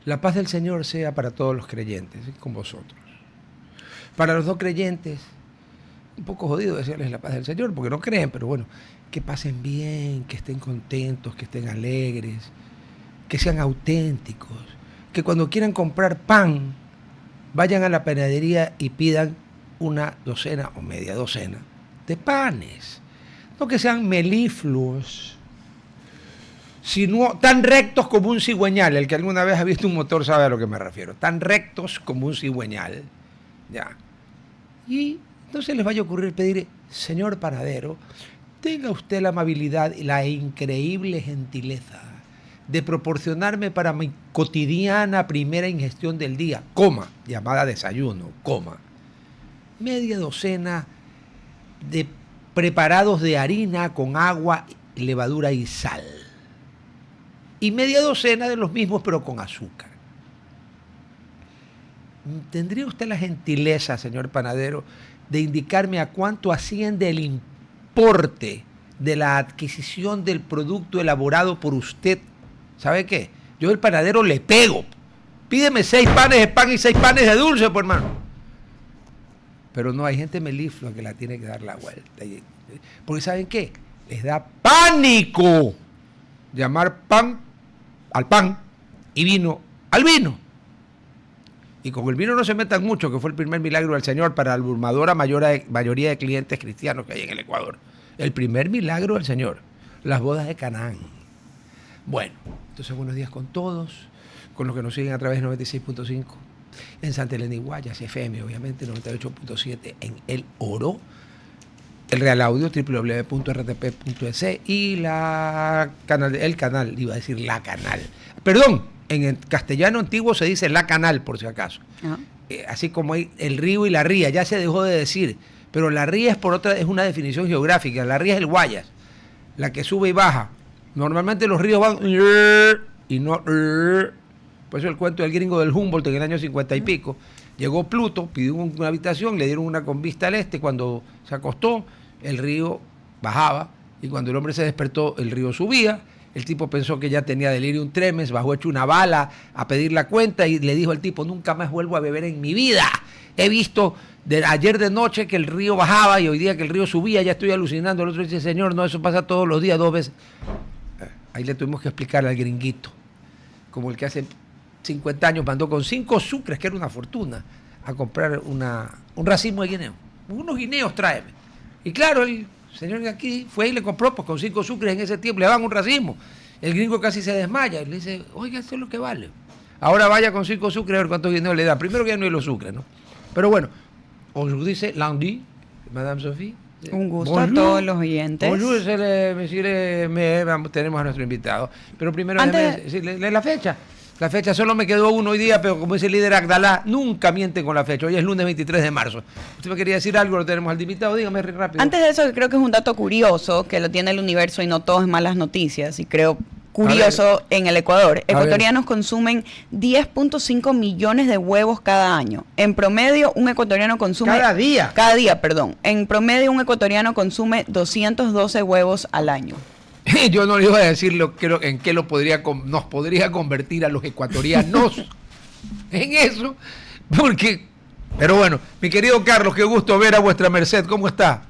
La paz del Señor sea para todos los creyentes, con vosotros. Para los no creyentes, un poco jodido decirles la paz del Señor, porque no creen, pero bueno, que pasen bien, que estén contentos, que estén alegres, que sean auténticos, que cuando quieran comprar pan, vayan a la panadería y pidan una docena o media docena de panes. No que sean melifluos, sino tan rectos como un cigüeñal. El que alguna vez ha visto un motor sabe a lo que me refiero. Tan rectos como un cigüeñal. Ya. Y no se les vaya a ocurrir pedir, señor panadero, tenga usted la amabilidad y la increíble gentileza de proporcionarme para mi cotidiana primera ingestión del día, coma, llamada desayuno, coma, media docena de preparados de harina con agua, levadura y sal. Y media docena de los mismos, pero con azúcar. ¿Tendría usted la gentileza, señor panadero, de indicarme a cuánto asciende el importe de la adquisición del producto elaborado por usted? ¿Sabe qué? Yo el panadero le pego. Pídeme 6 panes de pan y 6 panes de dulce, pues, hermano. Pero no, hay gente meliflua que la tiene que dar la vuelta. Porque ¿saben qué? Les da pánico llamar pan al pan y vino al vino. Y con el vino no se metan mucho, que fue el primer milagro del Señor para la abrumadora mayoría de clientes cristianos que hay en el Ecuador. El primer milagro del Señor, las bodas de Canaán. Bueno, entonces buenos días con todos, con los que nos siguen a través de 96.5 en Santa Elena y Guayas, FM, obviamente, 98.7 en El Oro, el Real Audio, www.rtp.es y el canal, iba a decir la canal. Perdón, en el castellano antiguo se dice la canal, por si acaso. Así como hay el río y la ría, ya se dejó de decir, pero la ría es una definición geográfica, la ría es el Guayas, la que sube y baja. Normalmente los ríos van y no. Por eso el cuento del gringo del Humboldt en el año 50 y pico. Llegó Pluto, pidió una habitación, le dieron una con vista al este. Cuando se acostó, el río bajaba y cuando el hombre se despertó, el río subía. El tipo pensó que ya tenía delirium tremens, bajó hecho una bala a pedir la cuenta y le dijo al tipo, nunca más vuelvo a beber en mi vida. He visto ayer de noche que el río bajaba y hoy día que el río subía, ya estoy alucinando. El otro dice, señor, no, eso pasa todos los días, 2 veces. Ahí le tuvimos que explicar al gringuito, como el que hace 50 años mandó con 5 sucres, que era una fortuna, a comprar un racimo de guineo. Unos guineos tráeme. Y claro, el señor de aquí fue y le compró, pues con 5 sucres en ese tiempo le daban un racimo. El gringo casi se desmaya y le dice, oiga, esto es lo que vale. Ahora vaya con 5 sucres a ver cuántos guineos le dan. Primero que ya no hay los sucres, ¿no? Pero bueno, aujourd'hui c'est lundi, Madame Sophie. Un gusto Bonjour. a todos los oyentes. Bonjour, tenemos a nuestro invitado. Pero primero déjeme decirle la fecha. La fecha solo me quedó uno hoy día, pero como dice el líder Agdalá, nunca miente con la fecha. Hoy es lunes 23 de marzo. Usted me quería decir algo, lo tenemos al invitado. Dígame rápido. Antes de eso, creo que es un dato curioso, que lo tiene el universo y no todo es malas noticias. Y creo curioso en el Ecuador. Ecuatorianos consumen 10.5 millones de huevos cada año. En promedio, un ecuatoriano consume... Cada día. Cada día, perdón. En promedio, un ecuatoriano consume 212 huevos al año. Yo no le iba a decir en qué nos podría convertir a los ecuatorianos en eso, porque... Pero bueno, mi querido Carlos, qué gusto ver a vuestra merced. ¿Cómo está?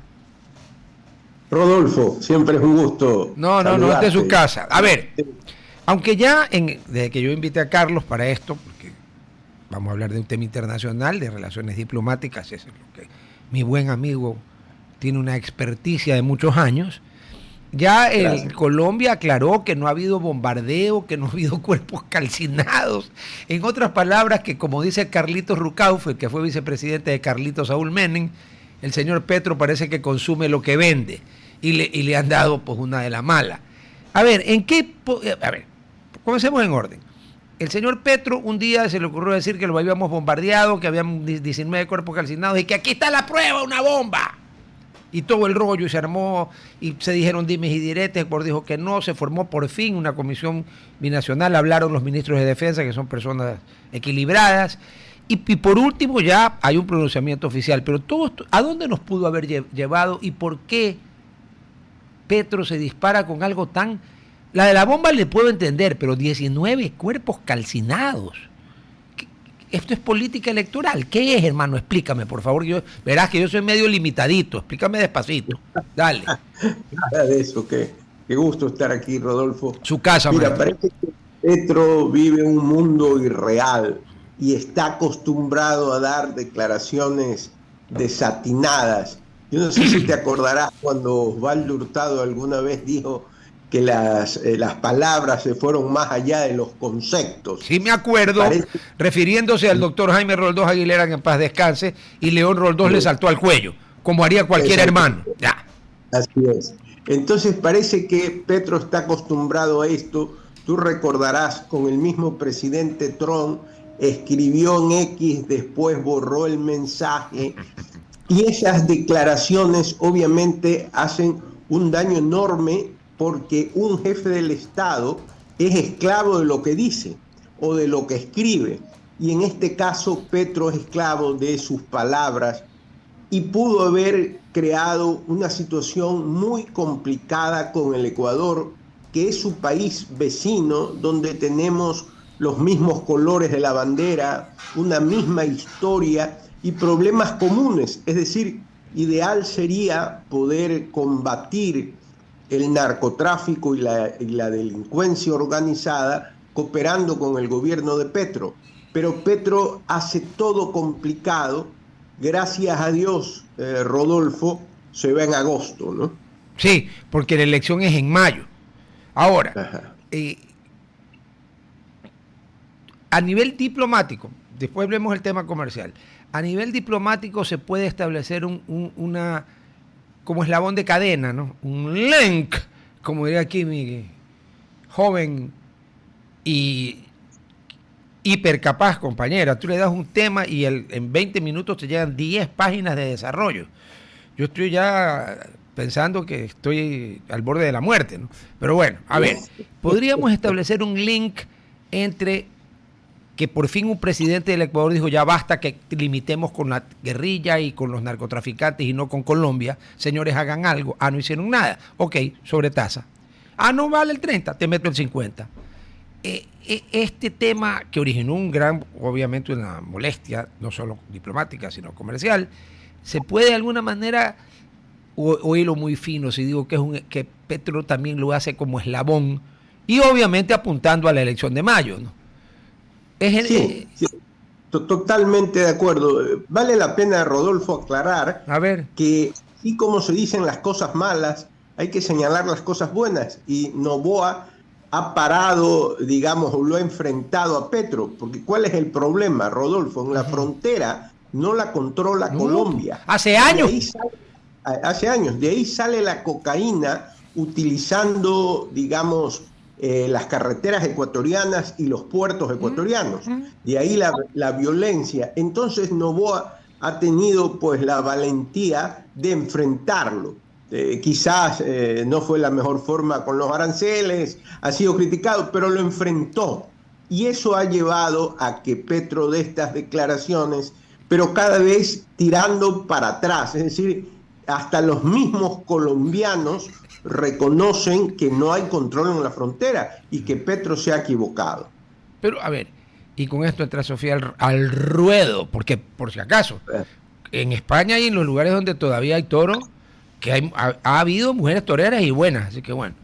Rodolfo, siempre es un gusto. No, esta es su casa. A ver, aunque ya desde que yo invité a Carlos para esto, porque vamos a hablar de un tema internacional, de relaciones diplomáticas, eso es lo que mi buen amigo tiene una experticia de muchos años. Ya Colombia aclaró que no ha habido bombardeo, que no ha habido cuerpos calcinados. En otras palabras, que como dice Carlitos Rucauf, el que fue vicepresidente de Carlitos Saúl Menem, el señor Petro parece que consume lo que vende y le han dado pues una de las malas. A ver, comencemos en orden. El señor Petro un día se le ocurrió decir que lo habíamos bombardeado, que habían 19 cuerpos calcinados y que aquí está la prueba, una bomba. Y todo el rollo, y se armó, y se dijeron dimes y diretes, Ecuador dijo que no, se formó por fin una comisión binacional, hablaron los ministros de defensa, que son personas equilibradas, y por último ya hay un pronunciamiento oficial. Pero todo esto, ¿a dónde nos pudo haber llevado y por qué Petro se dispara con algo tan La de la bomba le puedo entender, pero 19 cuerpos calcinados. Esto es política electoral. ¿Qué es, hermano? Explícame, por favor. Verás que yo soy medio limitadito. Explícame despacito. Dale. Nada de eso. Qué gusto estar aquí, Rodolfo. Su casa, Mira, maestro. parece que Petro vive un mundo irreal y está acostumbrado a dar declaraciones desatinadas. Yo no sé si te acordarás cuando Osvaldo Hurtado alguna vez dijo que las palabras se fueron más allá de los conceptos. Sí, me acuerdo, refiriéndose al doctor Jaime Roldós Aguilera, que en paz descanse, y León Roldós le saltó al cuello, como haría cualquier hermano. Ya. Así es. Entonces parece que Petro está acostumbrado a esto. Tú recordarás, con el mismo presidente Trump, escribió en X, después borró el mensaje, y esas declaraciones obviamente hacen un daño enorme, porque un jefe del Estado es esclavo de lo que dice o de lo que escribe. Y en este caso, Petro es esclavo de sus palabras y pudo haber creado una situación muy complicada con el Ecuador, que es su país vecino, donde tenemos los mismos colores de la bandera, una misma historia y problemas comunes. Es decir, ideal sería poder combatir el narcotráfico y la delincuencia organizada cooperando con el gobierno de Petro. Pero Petro hace todo complicado. Gracias a Dios, Rodolfo, se va en agosto, ¿no? Sí, porque la elección es en mayo. Ahora, a nivel diplomático, después vemos el tema comercial, a nivel diplomático se puede establecer una como eslabón de cadena, ¿no? Un link, como diría aquí mi joven y hipercapaz compañera. Tú le das un tema y en 20 minutos te llegan 10 páginas de desarrollo. Yo estoy ya pensando que estoy al borde de la muerte, ¿no? Pero bueno, a ver, podríamos establecer un link entre que por fin un presidente del Ecuador dijo ya basta que limitemos con la guerrilla y con los narcotraficantes y no con Colombia. Señores, hagan algo. Ah, no hicieron nada. Ok, sobre tasa. Ah, no vale el 30, te meto el 50. Este tema que originó obviamente una molestia, no solo diplomática, sino comercial, se puede de alguna manera oírlo muy fino si digo que Petro también lo hace como eslabón y obviamente apuntando a la elección de mayo, ¿no? Sí, totalmente de acuerdo. Vale la pena, Rodolfo, aclarar que así como se dicen las cosas malas, hay que señalar las cosas buenas. Y Noboa ha parado, digamos, o lo ha enfrentado a Petro. Porque ¿cuál es el problema, Rodolfo? En la frontera no la controla Colombia. Hace años. Hace años. De ahí sale la cocaína utilizando, digamos, las carreteras ecuatorianas y los puertos ecuatorianos. De ahí la violencia. Entonces Noboa ha tenido pues la valentía de enfrentarlo. Quizás no fue la mejor forma con los aranceles, ha sido criticado, pero lo enfrentó. Y eso ha llevado a que Petro dé estas declaraciones, pero cada vez tirando para atrás. Es decir, hasta los mismos colombianos reconocen que no hay control en la frontera y que Petro se ha equivocado. Pero, a ver, y con esto entra Sofía al ruedo, porque, por si acaso, en España y en los lugares donde todavía hay toro, que ha habido mujeres toreras y buenas, así que bueno.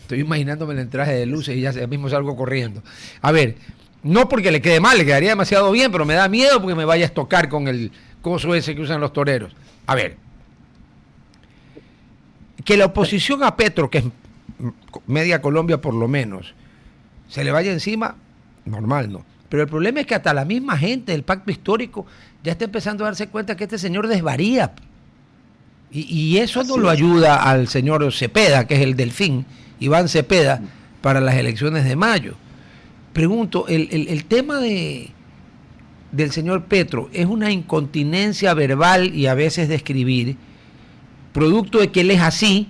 Estoy imaginándome el traje de luces y ya mismo salgo corriendo. A ver, no porque le quede mal, le quedaría demasiado bien, pero me da miedo porque me vaya a estocar con el coso ese que usan los toreros. A ver, que la oposición a Petro, que es media Colombia por lo menos, se le vaya encima, normal, ¿no? Pero el problema es que hasta la misma gente del pacto histórico ya está empezando a darse cuenta que este señor desvaría. Y eso no lo ayuda al señor Cepeda, que es el delfín, Iván Cepeda, para las elecciones de mayo. Pregunto, el tema del señor Petro es una incontinencia verbal y a veces de escribir, producto de que él es así,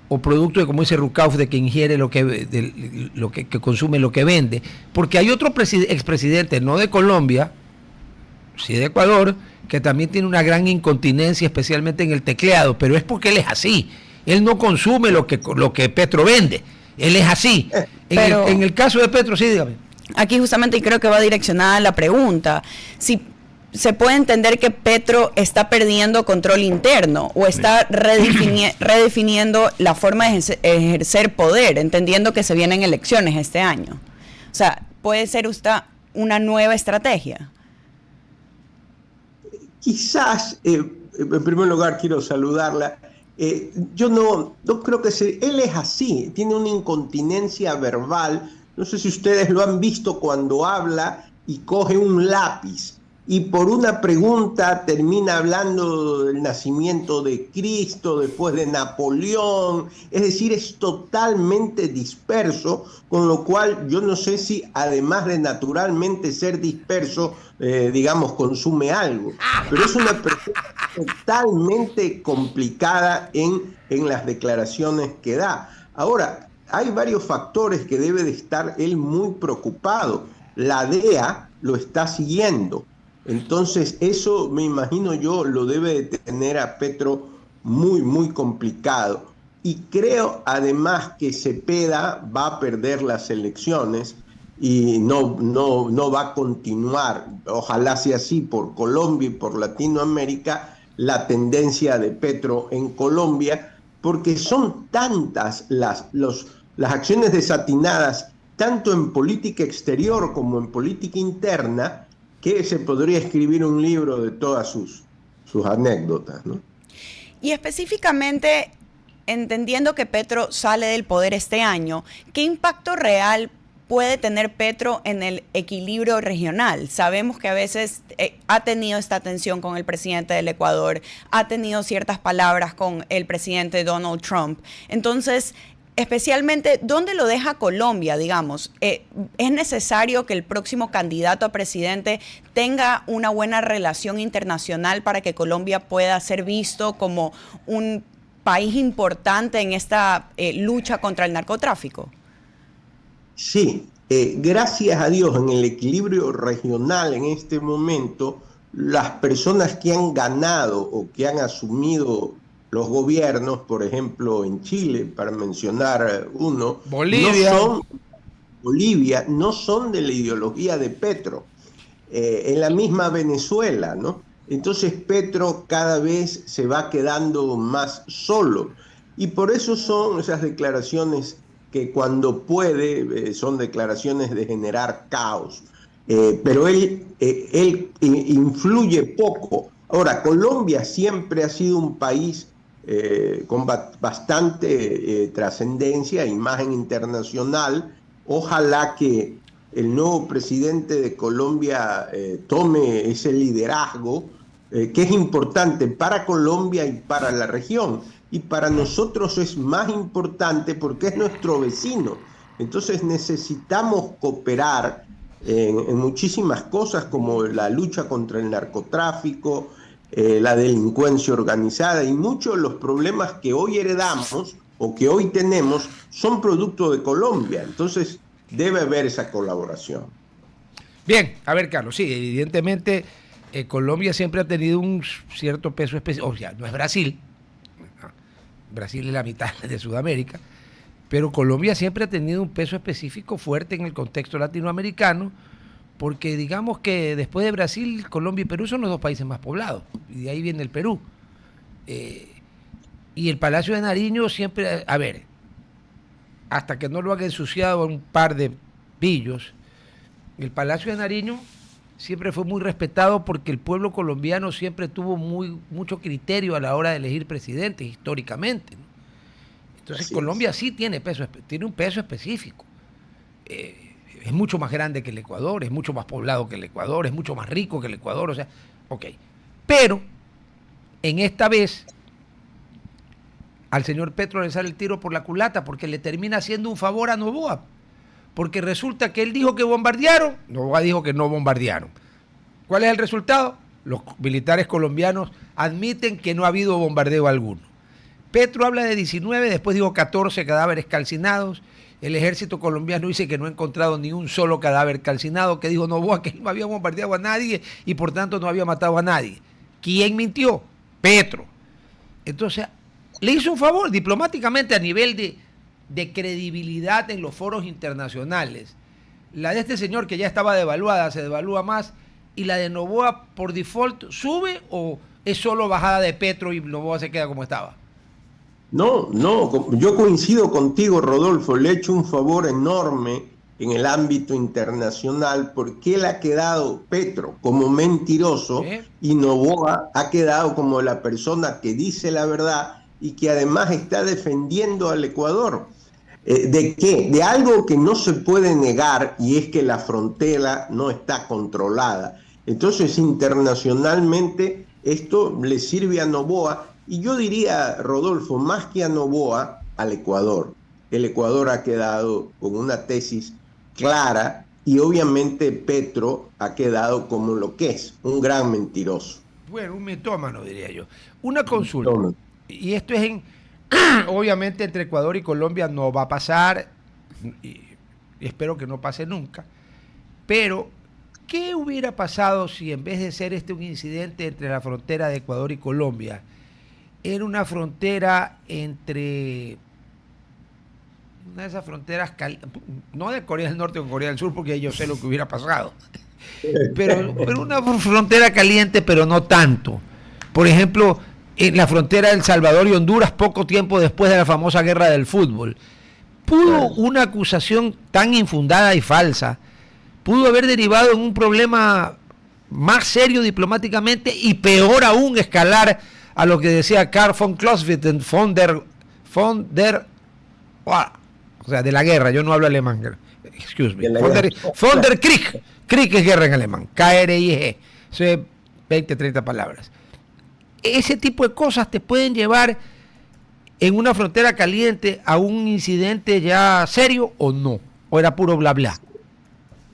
o producto de, como dice Rucauf, de que ingiere que consume lo que vende. Porque hay otro expresidente, no de Colombia, sí de Ecuador, que también tiene una gran incontinencia, especialmente en el tecleado, pero es porque él es así. Él no consume lo que Petro vende. Él es así. En el caso de Petro, sí, dígame. Aquí justamente creo que va direccionada la pregunta. Si se puede entender que Petro está perdiendo control interno o está redefiniendo la forma de ejercer poder, entendiendo que se vienen elecciones este año. O sea, ¿puede ser usted una nueva estrategia? Quizás, en primer lugar, quiero saludarla. Yo no creo que él es así, tiene una incontinencia verbal. No sé si ustedes lo han visto cuando habla y coge un lápiz y por una pregunta termina hablando del nacimiento de Cristo, después de Napoleón. Es decir, es totalmente disperso, con lo cual yo no sé si además de naturalmente ser disperso, digamos, consume algo. Pero es una persona totalmente complicada en las declaraciones que da. Ahora, hay varios factores que debe de estar él muy preocupado. La DEA lo está siguiendo. Entonces, eso me imagino yo lo debe de tener a Petro muy, muy complicado. Y creo además que Cepeda va a perder las elecciones y no va a continuar, ojalá sea así, por Colombia y por Latinoamérica, la tendencia de Petro en Colombia, porque son tantas las acciones desatinadas, tanto en política exterior como en política interna, que se podría escribir un libro de todas sus anécdotas, ¿no? Y específicamente, entendiendo que Petro sale del poder este año, ¿qué impacto real puede tener Petro en el equilibrio regional? Sabemos que a veces ha tenido esta tensión con el presidente del Ecuador, ha tenido ciertas palabras con el presidente Donald Trump. Entonces, especialmente, ¿dónde lo deja Colombia, digamos? ¿Es necesario que el próximo candidato a presidente tenga una buena relación internacional para que Colombia pueda ser visto como un país importante en esta lucha contra el narcotráfico? Sí, gracias a Dios, en el equilibrio regional en este momento, las personas que han ganado o que han asumido los gobiernos, por ejemplo, en Chile, para mencionar uno, Bolivia, no son de la ideología de Petro. En la misma Venezuela, ¿no? Entonces Petro cada vez se va quedando más solo. Y por eso son esas declaraciones que cuando puede son declaraciones de generar caos. Pero él influye poco. Ahora, Colombia siempre ha sido un país con bastante trascendencia, imagen internacional. Ojalá que el nuevo presidente de Colombia tome ese liderazgo que es importante para Colombia y para la región. Y para nosotros es más importante porque es nuestro vecino. Entonces necesitamos cooperar en muchísimas cosas como la lucha contra el narcotráfico, la delincuencia organizada, y muchos de los problemas que hoy heredamos o que hoy tenemos son producto de Colombia. Entonces debe haber esa colaboración. Bien, a ver, Carlos, sí, evidentemente Colombia siempre ha tenido un cierto peso especial, o sea, no es Brasil, Brasil es la mitad de Sudamérica, pero Colombia siempre ha tenido un peso específico fuerte en el contexto latinoamericano, porque digamos que después de Brasil, Colombia y Perú son los dos países más poblados, y de ahí viene el Perú. Y el Palacio de Nariño siempre, a ver, hasta que no lo han ensuciado a un par de pillos, el Palacio de Nariño siempre fue muy respetado porque el pueblo colombiano siempre tuvo mucho criterio a la hora de elegir presidentes históricamente, ¿no? Entonces así Colombia sí tiene un peso específico. Es mucho más grande que el Ecuador, es mucho más poblado que el Ecuador, es mucho más rico que el Ecuador, o sea, ok. Pero en esta vez al señor Petro le sale el tiro por la culata porque le termina haciendo un favor a Noboa. Porque resulta que él dijo que bombardearon, Noboa dijo que no bombardearon. ¿Cuál es el resultado? Los militares colombianos admiten que no ha habido bombardeo alguno. Petro habla de 19, después dijo 14 cadáveres calcinados. El ejército colombiano dice que no ha encontrado ni un solo cadáver calcinado, que dijo Noboa que no había bombardeado a nadie y por tanto no había matado a nadie. ¿Quién mintió? Petro. Entonces, le hizo un favor diplomáticamente a nivel de credibilidad en los foros internacionales. La de este señor que ya estaba devaluada se devalúa más, y la de Noboa por default sube, o es solo bajada de Petro y Noboa se queda como estaba. No, yo coincido contigo, Rodolfo, le he hecho un favor enorme en el ámbito internacional porque él ha quedado, Petro, como mentiroso y Noboa ha quedado como la persona que dice la verdad y que además está defendiendo al Ecuador. ¿De qué? De algo que no se puede negar, y es que la frontera no está controlada. Entonces, internacionalmente, esto le sirve a Noboa, y yo diría, Rodolfo, más que a Noboa, al Ecuador. El Ecuador ha quedado con una tesis clara, y obviamente Petro ha quedado como lo que es, un gran mentiroso. Bueno, un mitómano, diría yo. Una consulta, y esto es obviamente entre Ecuador y Colombia no va a pasar, y espero que no pase nunca, pero ¿qué hubiera pasado si en vez de ser un incidente entre la frontera de Ecuador y Colombia, era una frontera entre una de esas fronteras, no de Corea del Norte o Corea del Sur, porque yo sé lo que hubiera pasado, pero una frontera caliente, pero no tanto? Por ejemplo, en la frontera de El Salvador y Honduras, poco tiempo después de la famosa guerra del fútbol. ¿Pudo una acusación tan infundada y falsa, pudo haber derivado en un problema más serio diplomáticamente y peor aún escalar a lo que decía Karl von Clausewitz, o sea, de la guerra, yo no hablo alemán, excuse me, von der Krieg, Krieg es guerra en alemán, K-R-I-G, eso es 20, 30 palabras. Ese tipo de cosas te pueden llevar en una frontera caliente a un incidente ya serio, o no, o era puro bla bla.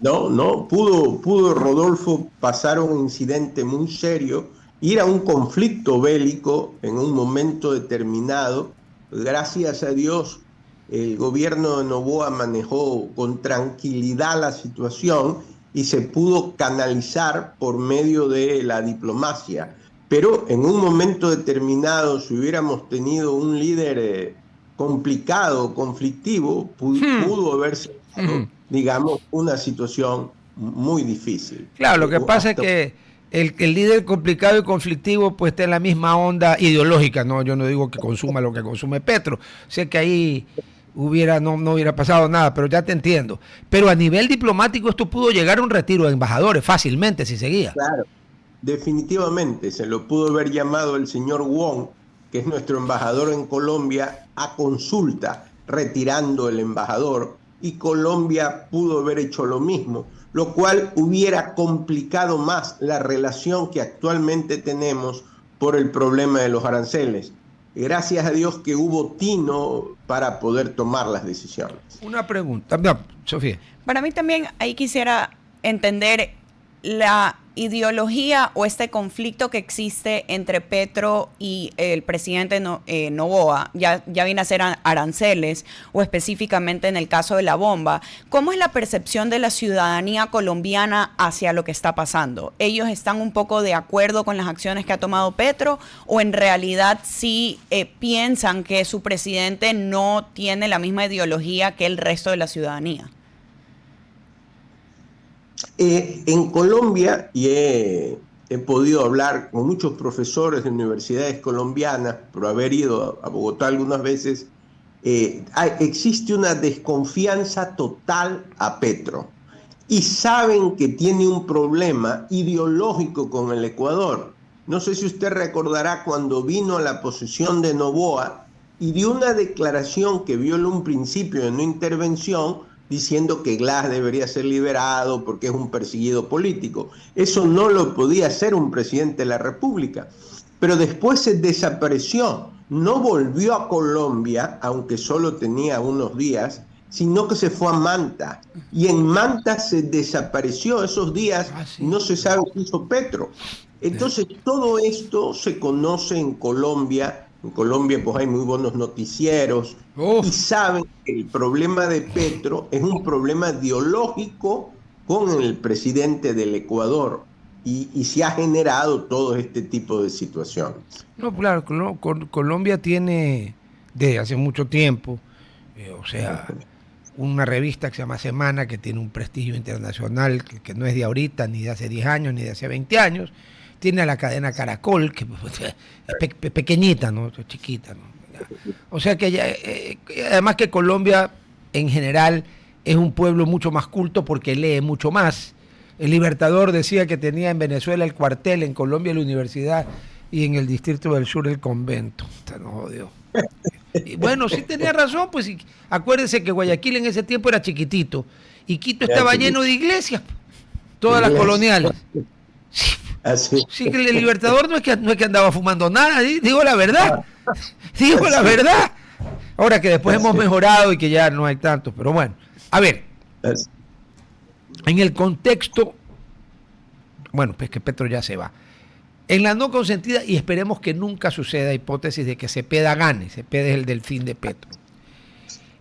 No, pudo Rodolfo pasar un incidente muy serio, ir a un conflicto bélico en un momento determinado. Gracias a Dios, el gobierno de Noboa manejó con tranquilidad la situación y se pudo canalizar por medio de la diplomacia. Pero en un momento determinado, si hubiéramos tenido un líder complicado, conflictivo, pudo haberse, digamos, una situación muy difícil. Claro, lo que pasa es que el líder complicado y conflictivo pues está en la misma onda ideológica, ¿no? Yo no digo que consuma lo que consume Petro, sé que ahí no hubiera pasado nada, pero ya te entiendo. Pero a nivel diplomático esto pudo llegar a un retiro de embajadores fácilmente si seguía. Claro. Definitivamente, se lo pudo haber llamado el señor Wong, que es nuestro embajador en Colombia, a consulta, retirando el embajador, y Colombia pudo haber hecho lo mismo, lo cual hubiera complicado más la relación que actualmente tenemos por el problema de los aranceles. Gracias a Dios que hubo tino para poder tomar las decisiones. Una pregunta, no, Sofía. Para mí también ahí quisiera entender la ideología o este conflicto que existe entre Petro y el presidente Noboa, ya viene a ser aranceles, o específicamente en el caso de la bomba. ¿Cómo es la percepción de la ciudadanía colombiana hacia lo que está pasando? ¿Ellos están un poco de acuerdo con las acciones que ha tomado Petro, o en realidad sí piensan que su presidente no tiene la misma ideología que el resto de la ciudadanía? En Colombia, y he podido hablar con muchos profesores de universidades colombianas, por haber ido a Bogotá algunas veces, existe una desconfianza total a Petro. Y saben que tiene un problema ideológico con el Ecuador. No sé si usted recordará cuando vino a la posesión de Noboa y dio una declaración que viola un principio de no intervención, diciendo que Glass debería ser liberado porque es un perseguido político. Eso no lo podía hacer un presidente de la República. Pero después se desapareció. No volvió a Colombia, aunque solo tenía unos días, sino que se fue a Manta. Y en Manta se desapareció esos días, no se sabe qué hizo Petro. Entonces todo esto se conoce en Colombia. En Colombia pues hay muy buenos noticieros y saben que el problema de Petro es un problema ideológico con el presidente del Ecuador. y se ha generado todo este tipo de situaciones. No, claro, Colombia tiene desde hace mucho tiempo, o sea, una revista que se llama Semana, que tiene un prestigio internacional, que no es de ahorita, ni de hace 10 años, ni de hace 20 años. Tiene a la cadena Caracol, que es pequeñita, ¿no? Chiquita, ¿no? O sea que además que Colombia en general es un pueblo mucho más culto porque lee mucho más. El Libertador decía que tenía en Venezuela el cuartel, en Colombia la universidad y en el Distrito del Sur el convento. Usted nos jodió. Y bueno, sí tenía razón, pues acuérdense que Guayaquil en ese tiempo era chiquitito y Quito estaba lleno de iglesias, todas las coloniales. Sí, sí, que el Libertador no es que andaba fumando nada, digo la verdad. Digo la verdad. Ahora que después hemos mejorado y que ya no hay tantos, pero bueno. A ver, en el contexto, bueno, pues que Petro ya se va. En la no consentida, y esperemos que nunca suceda, hipótesis de que Cepeda gane, Cepeda es el delfín de Petro.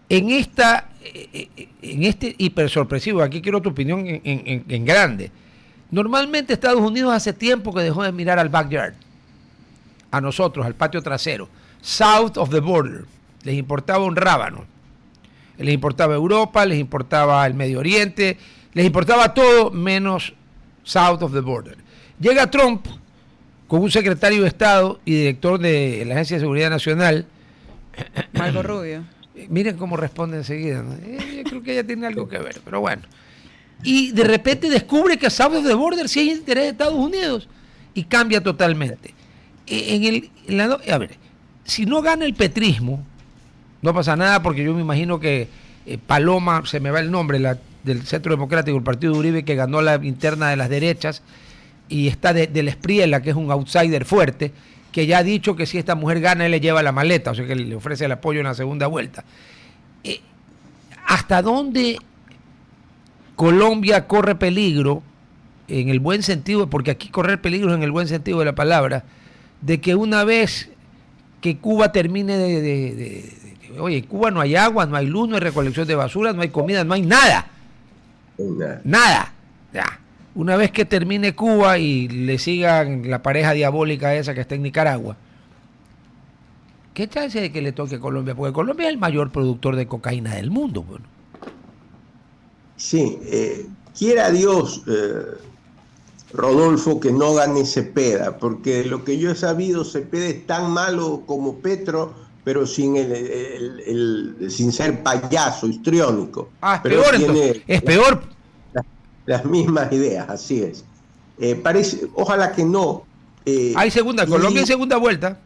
En este hiper sorpresivo, aquí quiero tu opinión en grande. Normalmente Estados Unidos hace tiempo que dejó de mirar al backyard, a nosotros, al patio trasero, south of the border. Les importaba un rábano. Les importaba Europa, les importaba el Medio Oriente, les importaba todo menos south of the border. Llega Trump con un secretario de Estado y director de la Agencia de Seguridad Nacional, Marco Rubio. Miren cómo responde enseguida, ¿no? Yo creo que ella tiene algo que ver, pero bueno. Y de repente descubre que south of the border sí hay interés de Estados Unidos y cambia totalmente. A ver, si no gana el petrismo, no pasa nada porque yo me imagino que Paloma, se me va el nombre, del Centro Democrático, el partido de Uribe, que ganó la interna de las derechas, y está del Espriella, que es un outsider fuerte, que ya ha dicho que si esta mujer gana, él le lleva la maleta, o sea que le ofrece el apoyo en la segunda vuelta. ¿Hasta dónde Colombia corre peligro, en el buen sentido, porque aquí correr peligro en el buen sentido de la palabra, de que una vez que Cuba termine oye, en Cuba no hay agua, no hay luz, no hay recolección de basura, no hay comida, no hay nada? Nada. Ya. Una vez que termine Cuba y le sigan la pareja diabólica esa que está en Nicaragua, ¿qué chance de que le toque a Colombia? Porque Colombia es el mayor productor de cocaína del mundo. Bueno. Sí, quiera Dios, Rodolfo, que no gane Cepeda, porque lo que yo he sabido, Cepeda es tan malo como Petro, pero sin sin ser payaso, histriónico. Es peor entonces. Es peor. Las mismas ideas, así es. Ojalá que no. Hay segunda, Colombia en segunda vuelta.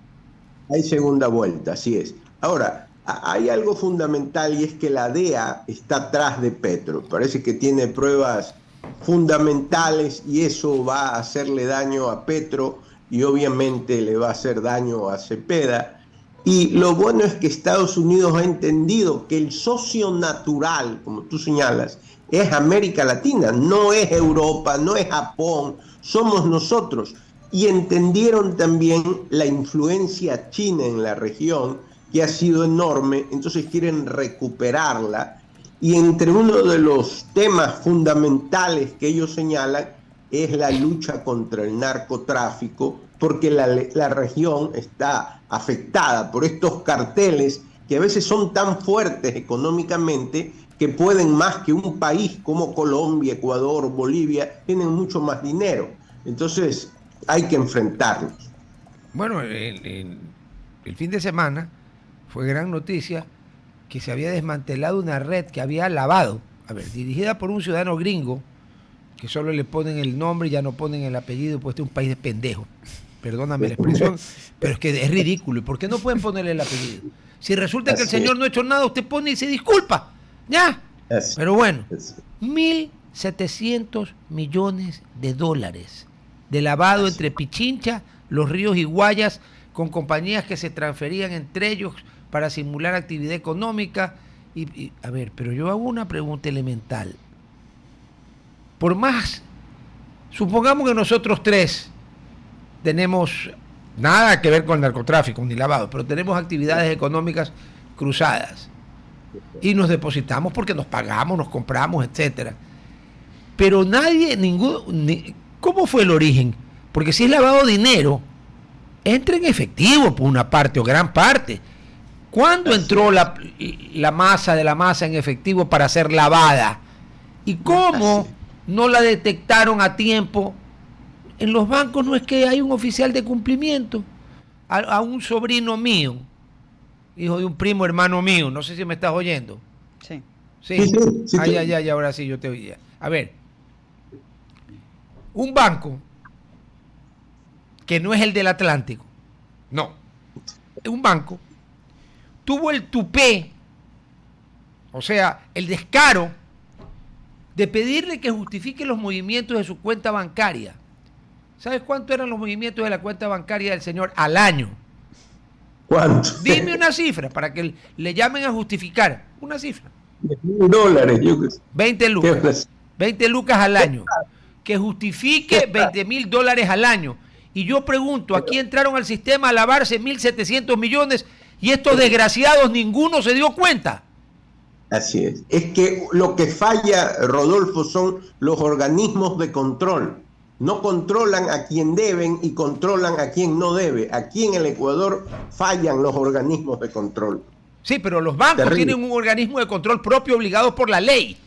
Hay segunda vuelta, así es. Ahora, hay algo fundamental y es que la DEA está atrás de Petro. Parece que tiene pruebas fundamentales y eso va a hacerle daño a Petro y obviamente le va a hacer daño a Cepeda. Y lo bueno es que Estados Unidos ha entendido que el socio natural, como tú señalas, es América Latina, no es Europa, no es Japón, somos nosotros. Y entendieron también la influencia china en la región, que ha sido enorme, entonces quieren recuperarla. Y entre uno de los temas fundamentales que ellos señalan es la lucha contra el narcotráfico, porque la región está afectada por estos carteles que a veces son tan fuertes económicamente que pueden más que un país como Colombia, Ecuador, Bolivia, tienen mucho más dinero. Entonces hay que enfrentarlos. Bueno, el fin de semana fue gran noticia que se había desmantelado una red que había lavado, dirigida por un ciudadano gringo, que solo le ponen el nombre y ya no ponen el apellido, pues este es un país de pendejos. Perdóname la expresión, pero es que es ridículo. ¿Y por qué no pueden ponerle el apellido? Si resulta que el señor no ha hecho nada, usted pone y se disculpa. Ya. Pero bueno, 1.700 millones de dólares de lavado entre Pichincha, Los Ríos y Guayas, con compañías que se transferían entre ellos para simular actividad económica. A ver, pero yo hago una pregunta elemental. Por más, supongamos que nosotros tres tenemos nada que ver con el narcotráfico ni lavado, pero tenemos actividades económicas cruzadas y nos depositamos porque nos pagamos, nos compramos, etcétera. Pero nadie, ¿Cómo fue el origen? Porque si es lavado de dinero, entra en efectivo por una parte o gran parte. ¿Cuándo entró la masa de la masa en efectivo para ser lavada? ¿Y cómo no la detectaron a tiempo? En los bancos no es que hay un oficial de cumplimiento. A un sobrino mío, hijo de un primo hermano mío, no sé si me estás oyendo. Sí. Sí. Ay, ahora sí yo te oía. A ver, un banco que no es el del Atlántico, no, un banco tuvo el tupé, o sea, el descaro de pedirle que justifique los movimientos de su cuenta bancaria. ¿Sabes cuánto eran los movimientos de la cuenta bancaria del señor al año? ¿Cuánto? Dime una cifra para que le llamen a justificar. Una cifra. $10,000, yo qué sé. 20 lucas. 20 lucas al año. Que justifique $20,000 al año. Y yo pregunto, aquí entraron al sistema a lavarse 1.700 millones y estos desgraciados ninguno se dio cuenta. Así es. Es que lo que falla, Rodolfo, son los organismos de control. No controlan a quien deben y controlan a quien no debe. Aquí en el Ecuador fallan los organismos de control. Sí, pero los bancos Terrible. tienen un organismo de control propio obligados por la ley.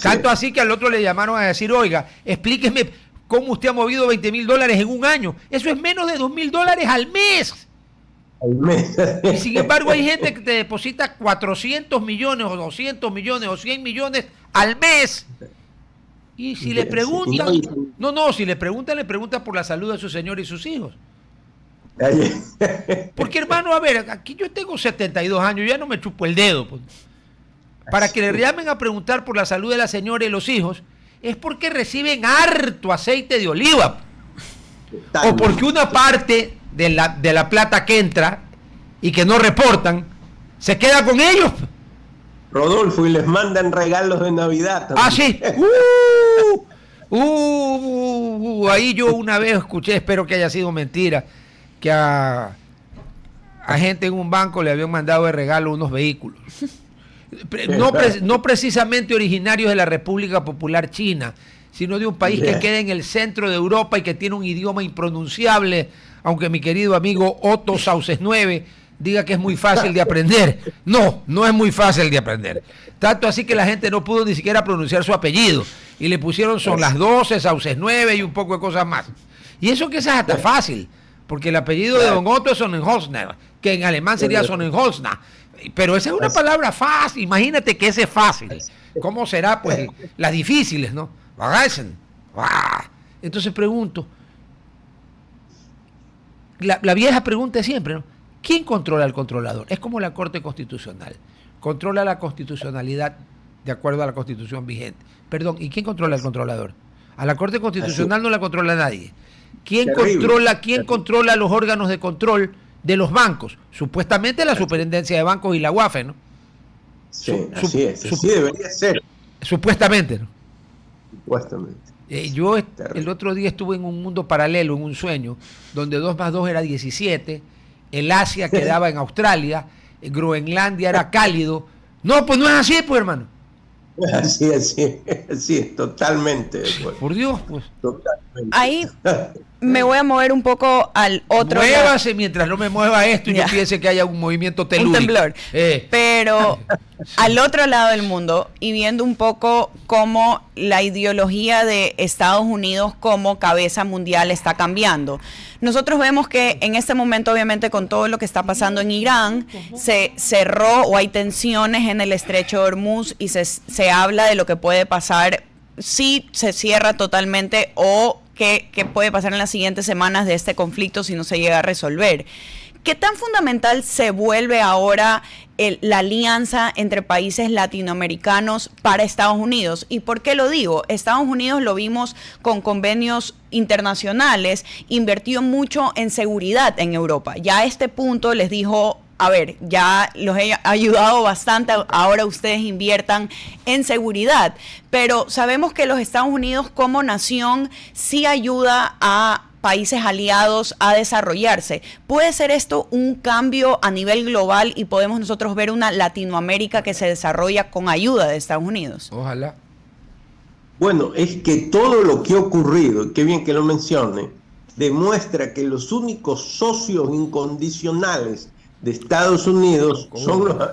Tanto así que al otro le llamaron a decir, oiga, explíqueme cómo usted ha movido $20,000 en un año. Eso es menos de $2,000 al mes. Al mes. Y sin embargo hay gente que te deposita 400 millones o 200 millones o 100 millones al mes. Y si le preguntan, si le preguntan por la salud de su señor y sus hijos. Porque hermano, a ver, aquí yo tengo 72 años, ya no me chupo el dedo. Pues. Para que le llamen a preguntar por la salud de la señora y los hijos, es porque reciben harto aceite de oliva. O porque una parte de la plata que entra y que no reportan, se queda con ellos. Rodolfo, y les mandan regalos de Navidad también. Ah, sí. Ahí yo una vez escuché, espero que haya sido mentira, que a gente en un banco le habían mandado de regalo unos vehículos. No precisamente originarios de la República Popular China, sino de un país que queda en el centro de Europa y que tiene un idioma impronunciable, aunque mi querido amigo Otto Sauces 9 diga que es muy fácil de aprender. No es muy fácil de aprender. Tanto así que la gente no pudo ni siquiera pronunciar su apellido. Y le pusieron son las 12, Sauces 9 y un poco de cosas más. Y eso que es hasta fácil, porque el apellido de don Otto es Sonnenholzner, que en alemán sería Sonnenholzner. Pero esa es una palabra fácil. Imagínate que ese es fácil. ¿Cómo será, pues, las difíciles, no? Entonces pregunto, la vieja pregunta es siempre, ¿no? ¿Quién controla al controlador? Es como la Corte Constitucional. Controla la constitucionalidad de acuerdo a la Constitución vigente. Perdón, ¿y quién controla al controlador? A la Corte Constitucional no la controla nadie. ¿Quién controla los órganos de control de los bancos? Supuestamente la Superintendencia de Bancos y la UAFE, ¿no? Sí, así debería ser. Supuestamente, ¿no? Supuestamente. Yo el otro día estuve en un mundo paralelo, en un sueño, donde 2 más 2 era 17, el Asia quedaba en Australia, Groenlandia era cálido. No, pues no es así, pues, hermano. Así es, totalmente. Por Dios, pues. Totalmente. Ahí me voy a mover un poco al otro lado. Muévase mientras no me mueva esto y yo piense que haya un movimiento telúrico. Un temblor. Pero al otro lado del mundo y viendo un poco cómo la ideología de Estados Unidos como cabeza mundial está cambiando. Nosotros vemos que en este momento, obviamente, con todo lo que está pasando en Irán, se cerró o hay tensiones en el estrecho de Hormuz y se habla de lo que puede pasar si se cierra totalmente o qué puede pasar en las siguientes semanas de este conflicto si no se llega a resolver. ¿Qué tan fundamental se vuelve ahora la alianza entre países latinoamericanos para Estados Unidos? ¿Y por qué lo digo? Estados Unidos lo vimos con convenios internacionales, invirtió mucho en seguridad en Europa. Ya a este punto les dijo, a ver, ya los he ayudado bastante, ahora ustedes inviertan en seguridad. Pero sabemos que los Estados Unidos como nación sí ayuda a países aliados a desarrollarse. ¿Puede ser esto un cambio a nivel global y podemos nosotros ver una Latinoamérica que se desarrolla con ayuda de Estados Unidos? Ojalá. Bueno, es que todo lo que ha ocurrido, qué bien que lo mencione, demuestra que los únicos socios incondicionales de Estados Unidos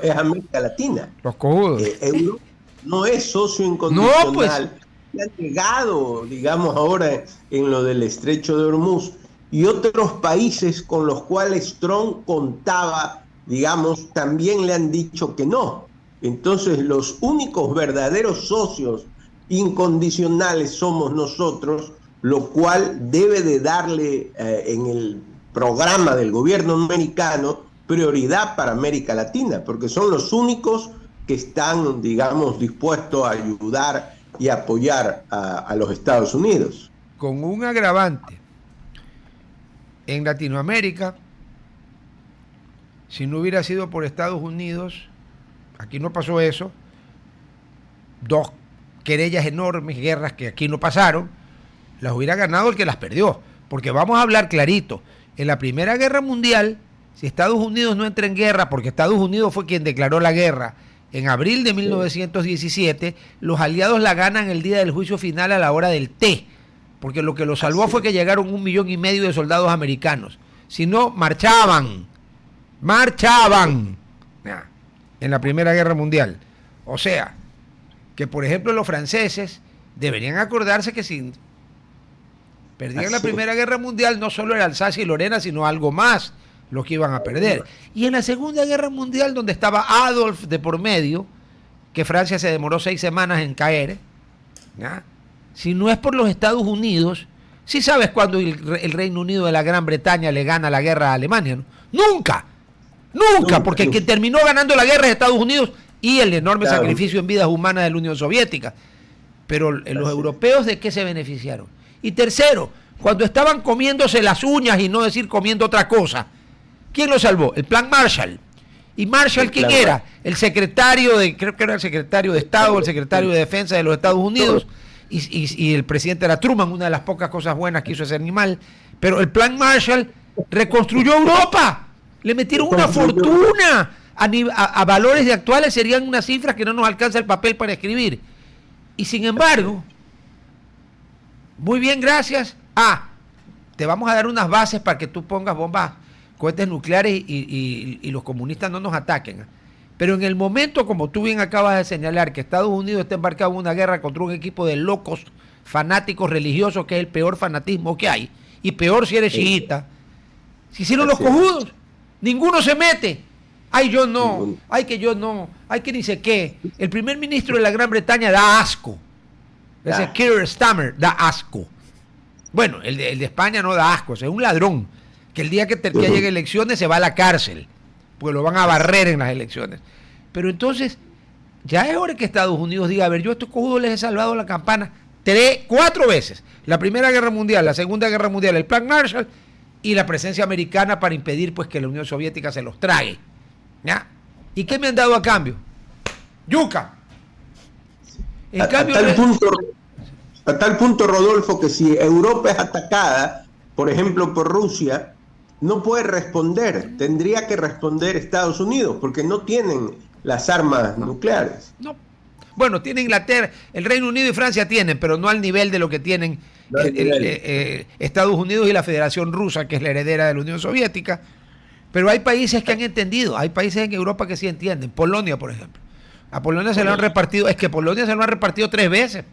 es América Latina. Los cojudos. Europa no es socio No, pues. incondicional. Se ha llegado, digamos, ahora en lo del Estrecho de Hormuz y otros países con los cuales Trump contaba, digamos, también le han dicho que no. Entonces, los únicos verdaderos socios incondicionales somos nosotros, lo cual debe de darle en el programa del gobierno americano prioridad para América Latina, porque son los únicos que están, digamos, dispuestos a ayudar y apoyar a los Estados Unidos. Con un agravante. En Latinoamérica, si no hubiera sido por Estados Unidos, aquí no pasó eso, dos querellas enormes, guerras que aquí no pasaron, las hubiera ganado el que las perdió. Porque vamos a hablar clarito, en la Primera Guerra Mundial, si Estados Unidos no entra en guerra, porque Estados Unidos fue quien declaró la guerra, en abril de 1917, los aliados la ganan el día del juicio final a la hora del té, porque lo que lo salvó fue que llegaron 1,5 millones de soldados americanos. Si no, marchaban en la Primera Guerra Mundial. O sea, que por ejemplo los franceses deberían acordarse que si perdían la Primera Guerra Mundial, no solo era Alsacia y Lorena, sino algo más lo que iban a perder. Y en la Segunda Guerra Mundial, donde estaba Adolf de por medio, que Francia se demoró 6 semanas en caer, ¿ya? Si no es por los Estados Unidos, ¿sí sabes cuándo el Reino Unido de la Gran Bretaña le gana la guerra a Alemania? ¿No? Nunca, porque quien terminó ganando la guerra es Estados Unidos y el enorme sacrificio en vidas humanas de la Unión Soviética. Pero los europeos, ¿de qué se beneficiaron? Y tercero, cuando estaban comiéndose las uñas y no decir comiendo otra cosa, ¿quién lo salvó? El Plan Marshall. ¿Y Marshall quién era? El secretario creo que era el secretario de Estado, el secretario de Defensa de los Estados Unidos, y el presidente era Truman, una de las pocas cosas buenas que hizo ese animal. Pero el Plan Marshall reconstruyó Europa. Le metieron una fortuna. A valores de actuales serían unas cifras que no nos alcanza el papel para escribir. Y sin embargo, muy bien, gracias. Te vamos a dar unas bases para que tú pongas bombas, cohetes nucleares y los comunistas no nos ataquen. Pero en el momento, como tú bien acabas de señalar, que Estados Unidos está embarcado en una guerra contra un equipo de locos fanáticos religiosos, que es el peor fanatismo que hay, y peor si eres chiita, si hicieron los cojudos, ninguno se mete. Ay, yo no, ay, que yo no, ay, que ni sé qué. El primer ministro de la Gran Bretaña da asco. Ese Keir Starmer da asco. Bueno, el de España no da asco, es un ladrón, que el día que llegue elecciones se va a la cárcel, porque lo van a barrer en las elecciones. Pero entonces, ya es hora que Estados Unidos diga, a ver, yo a estos cojudos les he salvado la campana 4 veces. La Primera Guerra Mundial, la Segunda Guerra Mundial, el Plan Marshall y la presencia americana para impedir pues que la Unión Soviética se los trague. ¿Ya? ¿Y qué me han dado a cambio? Yuca. A tal punto, Rodolfo, que si Europa es atacada, por ejemplo, por Rusia, no puede responder. Tendría que responder Estados Unidos, porque no tienen las armas nucleares. No. Bueno, tiene Inglaterra, el Reino Unido y Francia tienen, pero no al nivel de lo que tienen Estados Unidos y la Federación Rusa, que es la heredera de la Unión Soviética. Pero hay países que han entendido, hay países en Europa que sí entienden. Polonia, por ejemplo. A Polonia se lo han repartido, es que Polonia se lo han repartido 3 veces.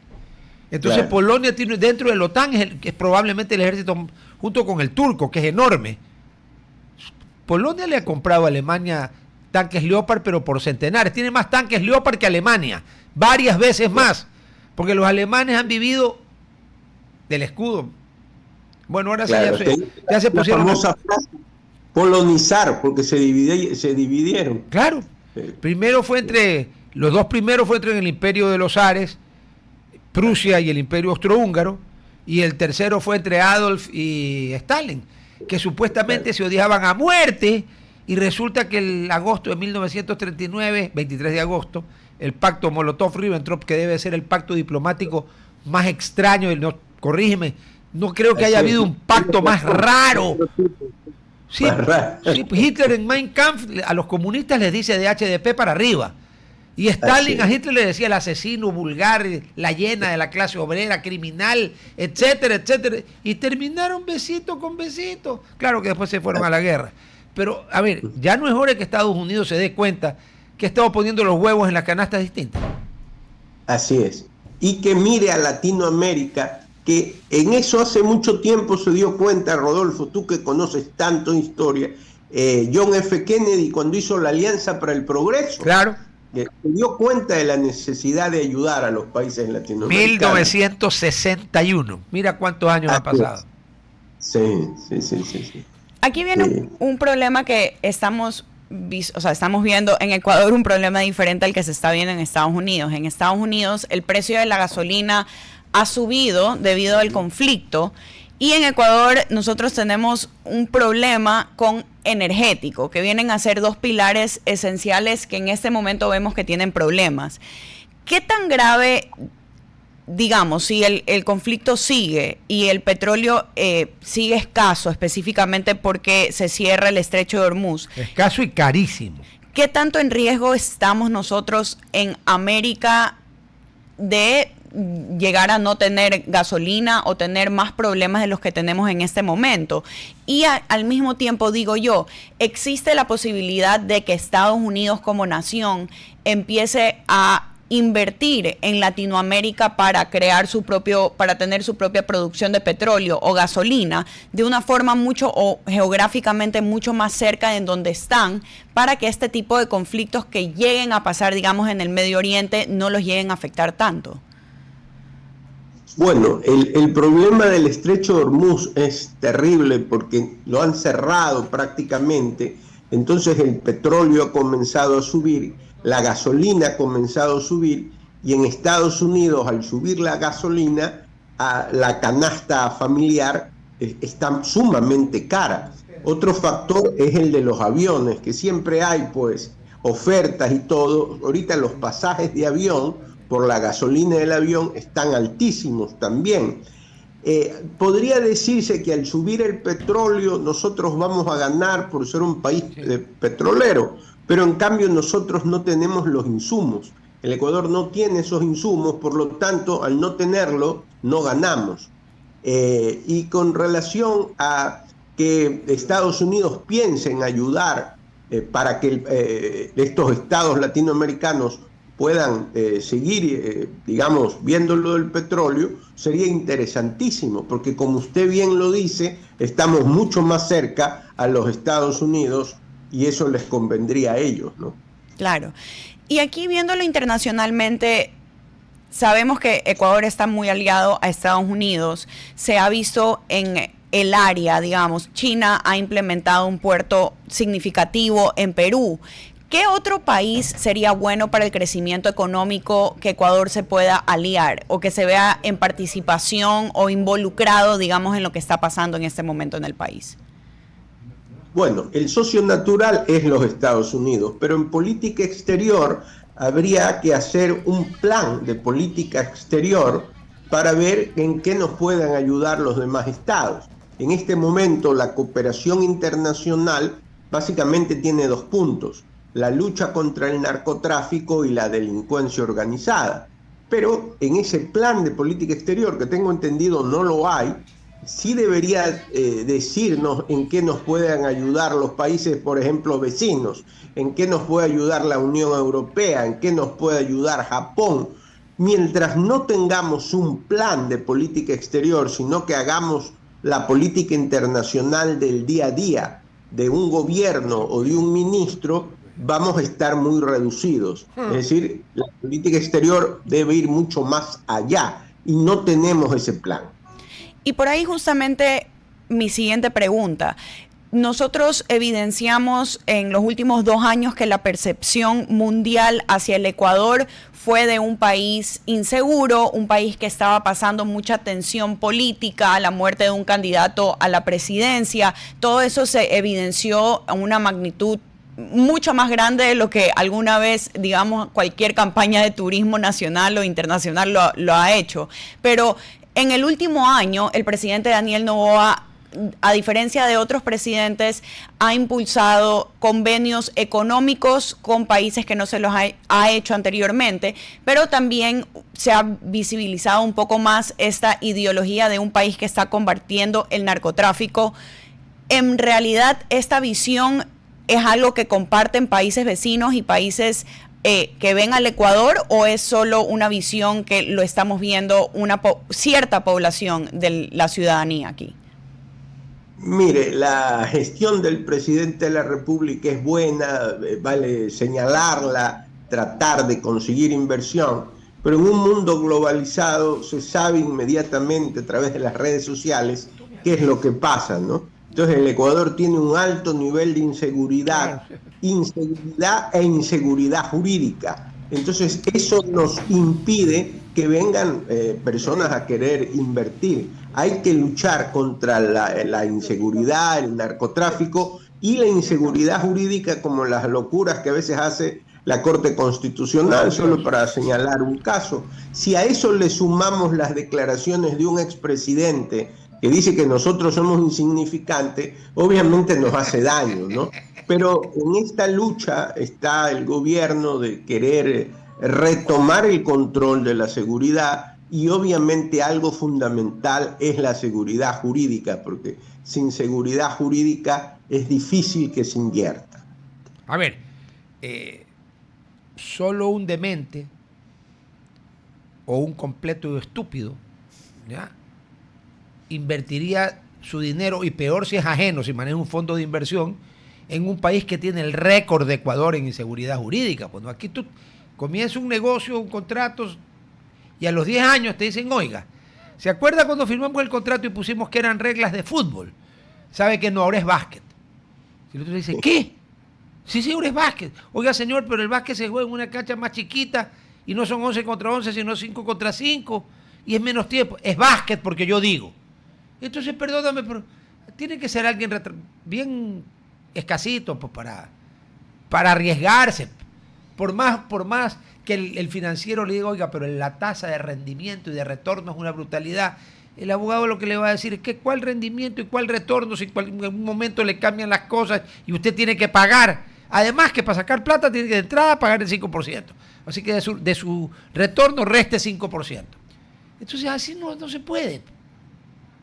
Entonces Polonia tiene dentro de la OTAN, que es probablemente el ejército, junto con el turco, que es enorme. Polonia le ha comprado a Alemania tanques Leopard, pero por centenares. Tiene más tanques Leopard que Alemania, varias veces más. Porque los alemanes han vivido del escudo. Bueno, ahora claro, ya se pusieron... La famosa frase, polonizar, porque se dividieron. Claro. Primero fue los dos primeros fue entre el imperio de los zares, Prusia y el imperio austrohúngaro, y el tercero fue entre Adolf y Stalin, que supuestamente se odiaban a muerte, y resulta que el agosto de 1939, 23 de agosto, el pacto Molotov-Ribbentrop, que debe ser el pacto diplomático más extraño, corrígeme, no creo que haya habido un pacto más raro. Sí, Hitler en Mein Kampf a los comunistas les dice de HDP para arriba. Y Stalin a Hitler le decía el asesino vulgar, la hiena de la clase obrera, criminal, etcétera, etcétera. Y terminaron besito con besito. Claro que después se fueron a la guerra. Pero, a ver, ya no es hora que Estados Unidos se dé cuenta que estamos poniendo los huevos en las canastas distintas. Así es. Y que mire a Latinoamérica, que en eso hace mucho tiempo se dio cuenta, Rodolfo, tú que conoces tanto historia, John F. Kennedy cuando hizo la Alianza para el Progreso. Claro. Se dio cuenta de la necesidad de ayudar a los países latinoamericanos. 1961. Mira cuántos años han pasado. Sí. Aquí viene un problema que estamos viendo en Ecuador, un problema diferente al que se está viendo en Estados Unidos. En Estados Unidos el precio de la gasolina ha subido debido al conflicto, y en Ecuador nosotros tenemos un problema con energético, que vienen a ser dos pilares esenciales que en este momento vemos que tienen problemas. ¿Qué tan grave, digamos, si el conflicto sigue y el petróleo sigue escaso, específicamente porque se cierra el estrecho de Hormuz? Escaso y carísimo. ¿Qué tanto en riesgo estamos nosotros en América de llegar a no tener gasolina o tener más problemas de los que tenemos en este momento? Y al mismo tiempo, digo yo, existe la posibilidad de que Estados Unidos como nación empiece a invertir en Latinoamérica para tener su propia producción de petróleo o gasolina de una forma geográficamente mucho más cerca de donde están, para que este tipo de conflictos que lleguen a pasar, digamos, en el Medio Oriente no los lleguen a afectar tanto. Bueno, el problema del estrecho de Hormuz es terrible porque lo han cerrado prácticamente, entonces el petróleo ha comenzado a subir, la gasolina ha comenzado a subir, y en Estados Unidos, al subir la gasolina, la canasta familiar está sumamente cara. Otro factor es el de los aviones, que siempre hay pues ofertas y todo. Ahorita los pasajes de avión por la gasolina del avión están altísimos también. Podría decirse que al subir el petróleo nosotros vamos a ganar por ser un país petrolero, pero en cambio nosotros no tenemos los insumos. El Ecuador no tiene esos insumos, por lo tanto, al no tenerlo, no ganamos. Y con relación a que Estados Unidos piense en ayudar para que estos estados latinoamericanos puedan seguir, digamos, viendo lo del petróleo, sería interesantísimo, porque como usted bien lo dice, estamos mucho más cerca a los Estados Unidos y eso les convendría a ellos, ¿no? Claro. Y aquí viéndolo internacionalmente, sabemos que Ecuador está muy aliado a Estados Unidos. Se ha visto en el área, digamos, China ha implementado un puerto significativo en Perú. ¿Qué otro país sería bueno para el crecimiento económico que Ecuador se pueda aliar o que se vea en participación o involucrado, digamos, en lo que está pasando en este momento en el país? Bueno, el socio natural es los Estados Unidos, pero en política exterior habría que hacer un plan de política exterior para ver en qué nos puedan ayudar los demás estados. En este momento la cooperación internacional básicamente tiene dos puntos: la lucha contra el narcotráfico y la delincuencia organizada. Pero en ese plan de política exterior, que tengo entendido no lo hay, sí debería decirnos en qué nos puedan ayudar los países, por ejemplo, vecinos, en qué nos puede ayudar la Unión Europea, en qué nos puede ayudar Japón. Mientras no tengamos un plan de política exterior, sino que hagamos la política internacional del día a día de un gobierno o de un ministro, vamos a estar muy reducidos. Es decir, la política exterior debe ir mucho más allá y no tenemos ese plan. Y por ahí justamente mi siguiente pregunta. Nosotros evidenciamos en los últimos 2 años que la percepción mundial hacia el Ecuador fue de un país inseguro, un país que estaba pasando mucha tensión política, la muerte de un candidato a la presidencia. Todo eso se evidenció a una magnitud mucho más grande de lo que alguna vez, digamos, cualquier campaña de turismo nacional o internacional lo ha hecho. Pero en el último año, el presidente Daniel Noboa a diferencia de otros presidentes, ha impulsado convenios económicos con países que no se los ha hecho anteriormente, pero también se ha visibilizado un poco más esta ideología de un país que está combatiendo el narcotráfico. En realidad, esta visión es algo que comparten países vecinos y países que ven al Ecuador, o es solo una visión que lo estamos viendo una cierta población de la ciudadanía aquí? Mire, la gestión del presidente de la República es buena, vale señalarla, tratar de conseguir inversión, pero en un mundo globalizado se sabe inmediatamente a través de las redes sociales qué es lo que pasa, ¿no? Entonces el Ecuador tiene un alto nivel de inseguridad e inseguridad jurídica. Entonces eso nos impide que vengan personas a querer invertir. Hay que luchar contra la inseguridad, el narcotráfico y la inseguridad jurídica, como las locuras que a veces hace la Corte Constitucional, solo para señalar un caso. Si a eso le sumamos las declaraciones de un expresidente que dice que nosotros somos insignificantes, obviamente nos hace daño, ¿no? Pero en esta lucha está el gobierno de querer retomar el control de la seguridad, y obviamente algo fundamental es la seguridad jurídica, porque sin seguridad jurídica es difícil que se invierta. A ver, solo un demente o un completo estúpido, ¿ya?, invertiría su dinero, y peor si es ajeno, si maneja un fondo de inversión, en un país que tiene el récord de Ecuador en inseguridad jurídica. Pues, ¿no? Aquí tú comienzas un negocio, un contrato, y a los 10 años te dicen, oiga, ¿se acuerda cuando firmamos el contrato y pusimos que eran reglas de fútbol? Sabe que no, ahora es básquet. Y el otro dice, ¿qué? Sí, ahora es básquet. Oiga, señor, pero el básquet se juega en una cancha más chiquita y no son 11 contra 11, sino 5 contra 5, y es menos tiempo. Es básquet porque yo digo. Entonces, perdóname, pero tiene que ser alguien bien escasito, pues, para arriesgarse. Por más que el financiero le diga, oiga, pero la tasa de rendimiento y de retorno es una brutalidad, el abogado lo que le va a decir es que cuál rendimiento y cuál retorno, si en algún momento le cambian las cosas y usted tiene que pagar. Además que para sacar plata tiene que de entrada pagar el 5%. Así que de su retorno reste 5%. Entonces así no se puede.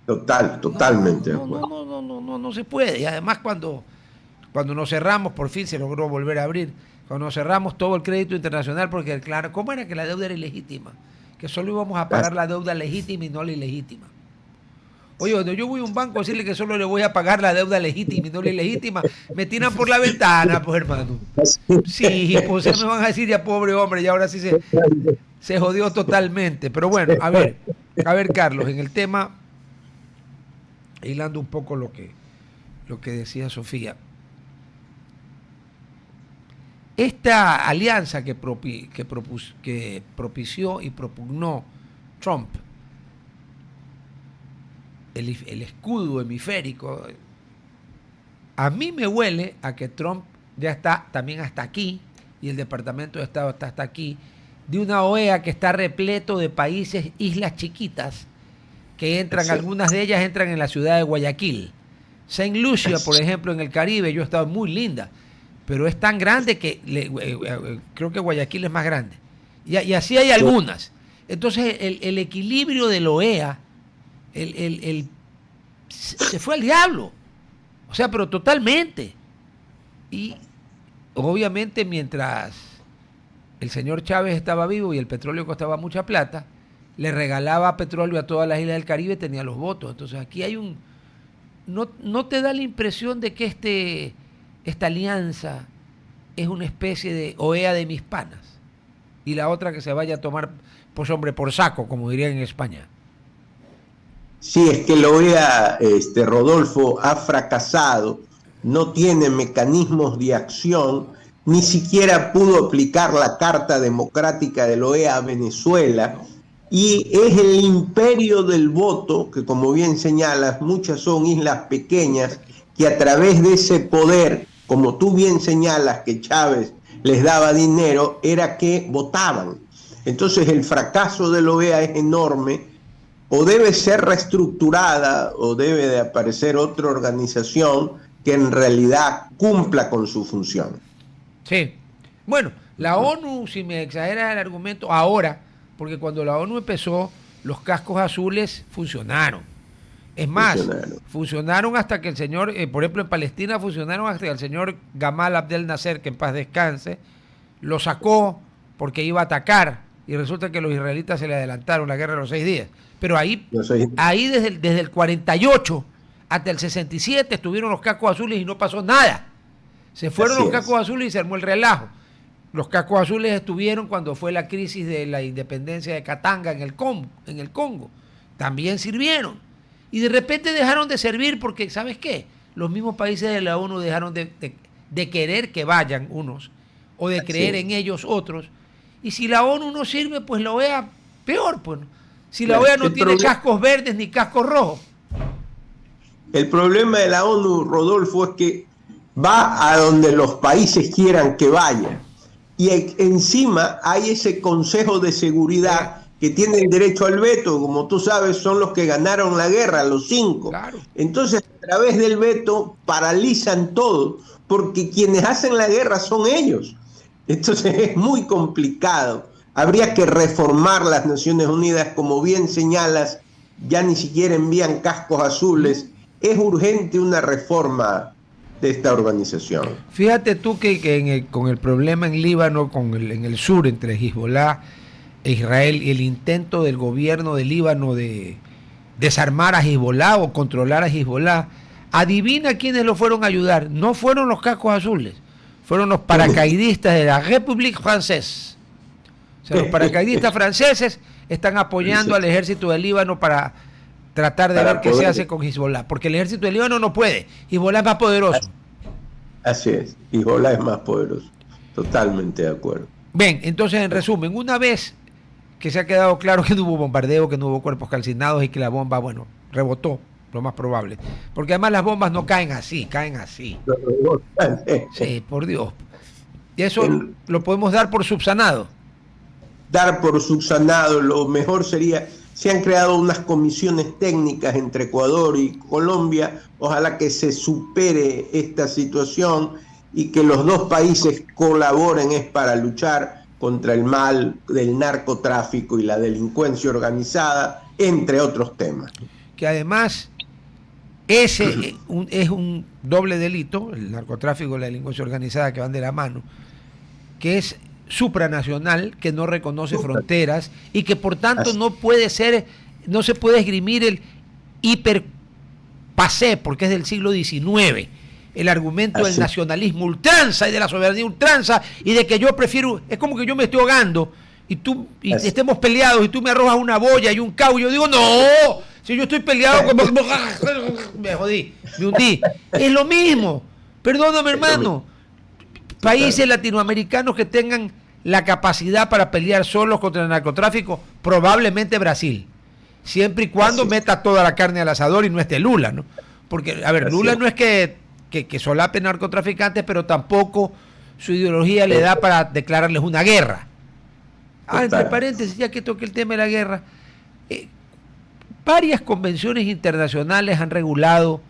Totalmente. No se puede. Y además cuando nos cerramos, por fin se logró volver a abrir, cuando nos cerramos todo el crédito internacional, porque claro, ¿cómo era que la deuda era ilegítima? Que solo íbamos a pagar la deuda legítima y no la ilegítima. Oye, cuando yo voy a un banco a decirle que solo le voy a pagar la deuda legítima y no la ilegítima, me tiran por la ventana, pues, hermano. Sí, pues me van a decir, ya pobre hombre, y ahora sí se jodió totalmente. Pero bueno, a ver, Carlos, en el tema, hilando un poco lo que decía Sofía, esta alianza que propició y propugnó Trump, el escudo hemisférico, a mí me huele a que Trump ya está también hasta aquí, y el Departamento de Estado está hasta aquí, de una OEA que está repleto de países, islas chiquitas, que entran, sí, algunas de ellas entran en la ciudad de Guayaquil. Saint Lucia, por ejemplo, en el Caribe, yo he estado, muy linda, pero es tan grande que creo que Guayaquil es más grande. Y así hay algunas. Entonces, el equilibrio de la OEA se fue al diablo. O sea, pero totalmente. Y obviamente mientras el señor Chávez estaba vivo y el petróleo costaba mucha plata, le regalaba petróleo a todas las islas del Caribe y tenía los votos. Entonces aquí hay ¿No te da la impresión de que esta alianza es una especie de OEA de mis panas? Y la otra que se vaya a tomar, pues hombre, por saco, como dirían en España. Sí, es que la OEA, Rodolfo, ha fracasado, no tiene mecanismos de acción, ni siquiera pudo aplicar la Carta Democrática de la OEA a Venezuela, y es el imperio del voto, que como bien señalas, muchas son islas pequeñas, que a través de ese poder, como tú bien señalas que Chávez les daba dinero, era que votaban. Entonces el fracaso de la OEA es enorme, o debe ser reestructurada o debe de aparecer otra organización que en realidad cumpla con su función. Sí. Bueno, la ONU, si me exagera el argumento, ahora, porque cuando la ONU empezó, los cascos azules funcionaron. Es más, funcionaron hasta que el señor, por ejemplo en Palestina funcionaron hasta que el señor Gamal Abdel Nasser, que en paz descanse, lo sacó porque iba a atacar y resulta que los israelitas se le adelantaron la guerra de los 6 días. Pero ahí desde el 48 hasta el 67 estuvieron los cascos azules y no pasó nada. Se fueron los cascos azules y se armó el relajo. Los cascos azules estuvieron cuando fue la crisis de la independencia de Katanga en el Congo. También sirvieron. Y de repente dejaron de servir porque, ¿sabes qué? Los mismos países de la ONU dejaron de querer que vayan unos o de creer en ellos otros. Y si la ONU no sirve, pues la OEA peor. Pues. Si la OEA no tiene cascos verdes ni cascos rojos. El problema de la ONU, Rodolfo, es que va a donde los países quieran que vaya. Y encima hay ese Consejo de Seguridad que tienen derecho al veto, como tú sabes, son los que ganaron la guerra, los 5. Claro. Entonces, a través del veto paralizan todo, porque quienes hacen la guerra son ellos. Entonces es muy complicado. Habría que reformar las Naciones Unidas, como bien señalas, ya ni siquiera envían cascos azules. Es urgente una reforma de esta organización. Fíjate tú que con el problema en Líbano, en el sur, entre Hezbollah e Israel, y el intento del gobierno de Líbano de desarmar a Hezbollah o controlar a Hezbollah, adivina quiénes lo fueron a ayudar. No fueron los cascos azules, fueron los paracaidistas de la République Française. O sea, los paracaidistas franceses están apoyando al ejército de Líbano para tratar de ver qué se hace con Hezbollah, porque el ejército de Líbano no puede. Hezbollah es más poderoso. Así es, Hezbollah es más poderoso. Totalmente de acuerdo. Bien, entonces en resumen, una vez que se ha quedado claro que no hubo bombardeo, que no hubo cuerpos calcinados y que la bomba, bueno, rebotó, lo más probable. Porque además las bombas no caen así, caen así. Sí, por Dios. Y eso lo podemos dar por subsanado. Dar por subsanado, lo mejor sería, se han creado unas comisiones técnicas entre Ecuador y Colombia, ojalá que se supere esta situación y que los dos países colaboren es para luchar contra el mal del narcotráfico y la delincuencia organizada, entre otros temas. Que además ese es un doble delito, el narcotráfico y la delincuencia organizada que van de la mano, que es supranacional, que no reconoce fronteras y que por tanto no se puede esgrimir el hiperpasé, porque es del siglo XIX. El argumento del nacionalismo ultranza y de la soberanía ultranza y de que yo prefiero, es como que yo me estoy ahogando y estemos peleados y tú me arrojas una boya y un cabo y yo digo, no, si yo estoy peleado, me jodí, me hundí. Es lo mismo, perdóname hermano. Países latinoamericanos que tengan la capacidad para pelear solos contra el narcotráfico, probablemente Brasil, siempre y cuando meta toda la carne al asador y no esté Lula, ¿no? Porque, a ver, Lula no es que solape narcotraficantes, pero tampoco su ideología le da para declararles una guerra. Entre paréntesis, ya que toqué el tema de la guerra, varias convenciones internacionales han regulado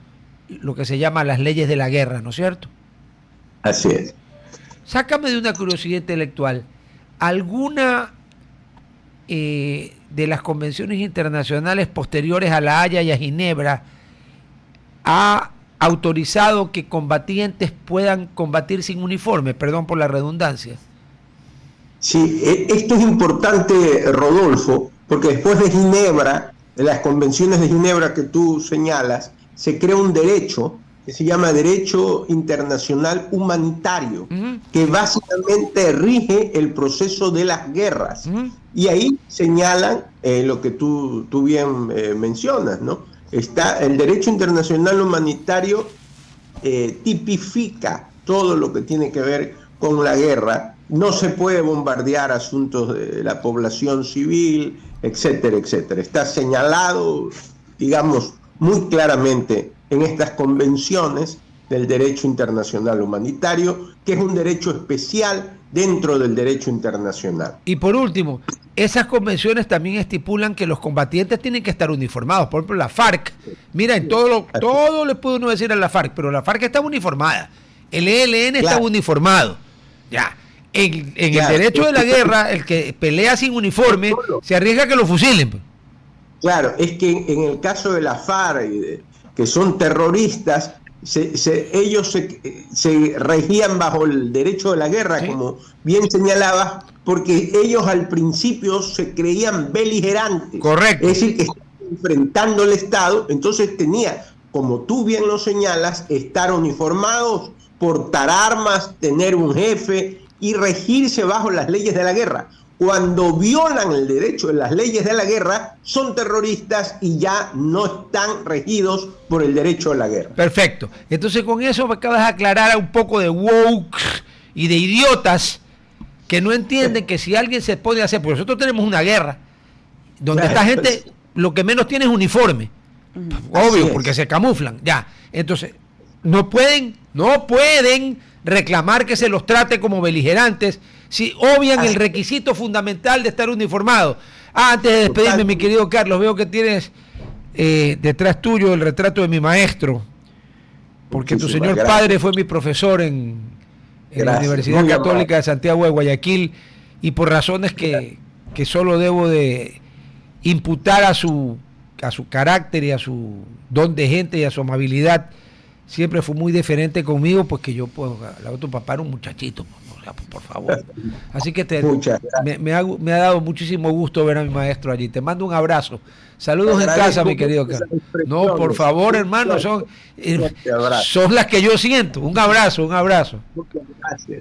lo que se llama las leyes de la guerra, ¿no es cierto? Así es. Sácame de una curiosidad intelectual. ¿Alguna de las convenciones internacionales posteriores a La Haya y a Ginebra ha autorizado que combatientes puedan combatir sin uniforme? Perdón por la redundancia. Sí, esto es importante, Rodolfo, porque después de Ginebra, de las convenciones de Ginebra que tú señalas, se crea un derecho que se llama Derecho Internacional Humanitario, que básicamente rige el proceso de las guerras. Y ahí señalan lo que tú bien mencionas, ¿no? Está el Derecho Internacional Humanitario, tipifica todo lo que tiene que ver con la guerra. No se puede bombardear asuntos de la población civil, etcétera, etcétera. Está señalado, digamos, muy claramente en estas convenciones del derecho internacional humanitario, que es un derecho especial dentro del derecho internacional. Y por último, esas convenciones también estipulan que los combatientes tienen que estar uniformados. Por ejemplo, la FARC, mira, todo le puede uno decir a la FARC, pero la FARC está uniformada. El ELN está uniformado. Ya. En el derecho de la guerra, el que pelea sin uniforme se arriesga a que lo fusilen. Claro, es que en el caso de la FARC, que son terroristas, ellos se regían bajo el derecho de la guerra, como bien señalabas, porque ellos al principio se creían beligerantes. Correcto. Es decir, que estaban enfrentando al Estado, entonces tenía, como tú bien lo señalas, estar uniformados, portar armas, tener un jefe y regirse bajo las leyes de la guerra. Cuando violan el derecho de las leyes de la guerra, son terroristas y ya no están regidos por el derecho de la guerra. Perfecto. Entonces con eso acabas de aclarar a un poco de woke y de idiotas que no entienden que si alguien se pone a hacer, porque nosotros tenemos una guerra donde esta gente lo que menos tiene es uniforme. Obvio, porque se camuflan. Ya. Entonces, no pueden reclamar que se los trate como beligerantes si obvian el requisito fundamental de estar uniformado. Antes de despedirme, mi querido Carlos, veo que tienes detrás tuyo el retrato de mi maestro, porque tu señor padre fue mi profesor en la Universidad Católica de Santiago de Guayaquil, y por razones que solo debo de imputar a su carácter y a su don de gente y a su amabilidad, siempre fue muy diferente conmigo, porque yo, pues, tu papá era un muchachito, o sea, por favor. Así que me ha dado muchísimo gusto ver a mi maestro allí. Te mando un abrazo. Saludos en casa, mi querido Carlos. No, por favor, hermano, son las que yo siento. Un abrazo. Gracias,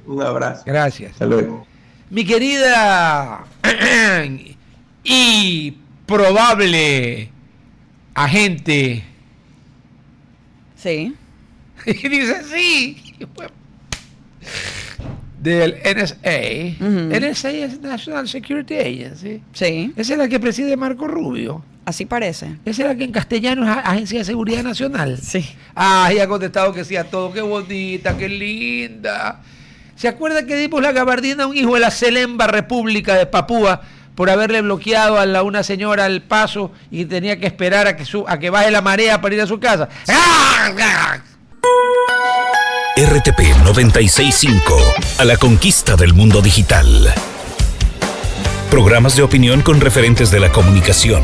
un abrazo. Gracias. Hasta luego. Mi querida y probable agente. Sí. Y dice, sí. Del NSA. NSA es National Security Agency. Sí. Esa es la que preside Marco Rubio. Así parece. Esa es la que en castellano es Agencia de Seguridad Nacional. Sí. Ah, y ha contestado que sí a todo. Qué bonita, qué linda. ¿Se acuerda que dimos la gabardina a un hijo de la Selemba República de Papúa por haberle bloqueado a una señora el paso y tenía que esperar a que baje la marea para ir a su casa? Sí. RTP 96.5, a la conquista del mundo digital. Programas de opinión con referentes de la comunicación.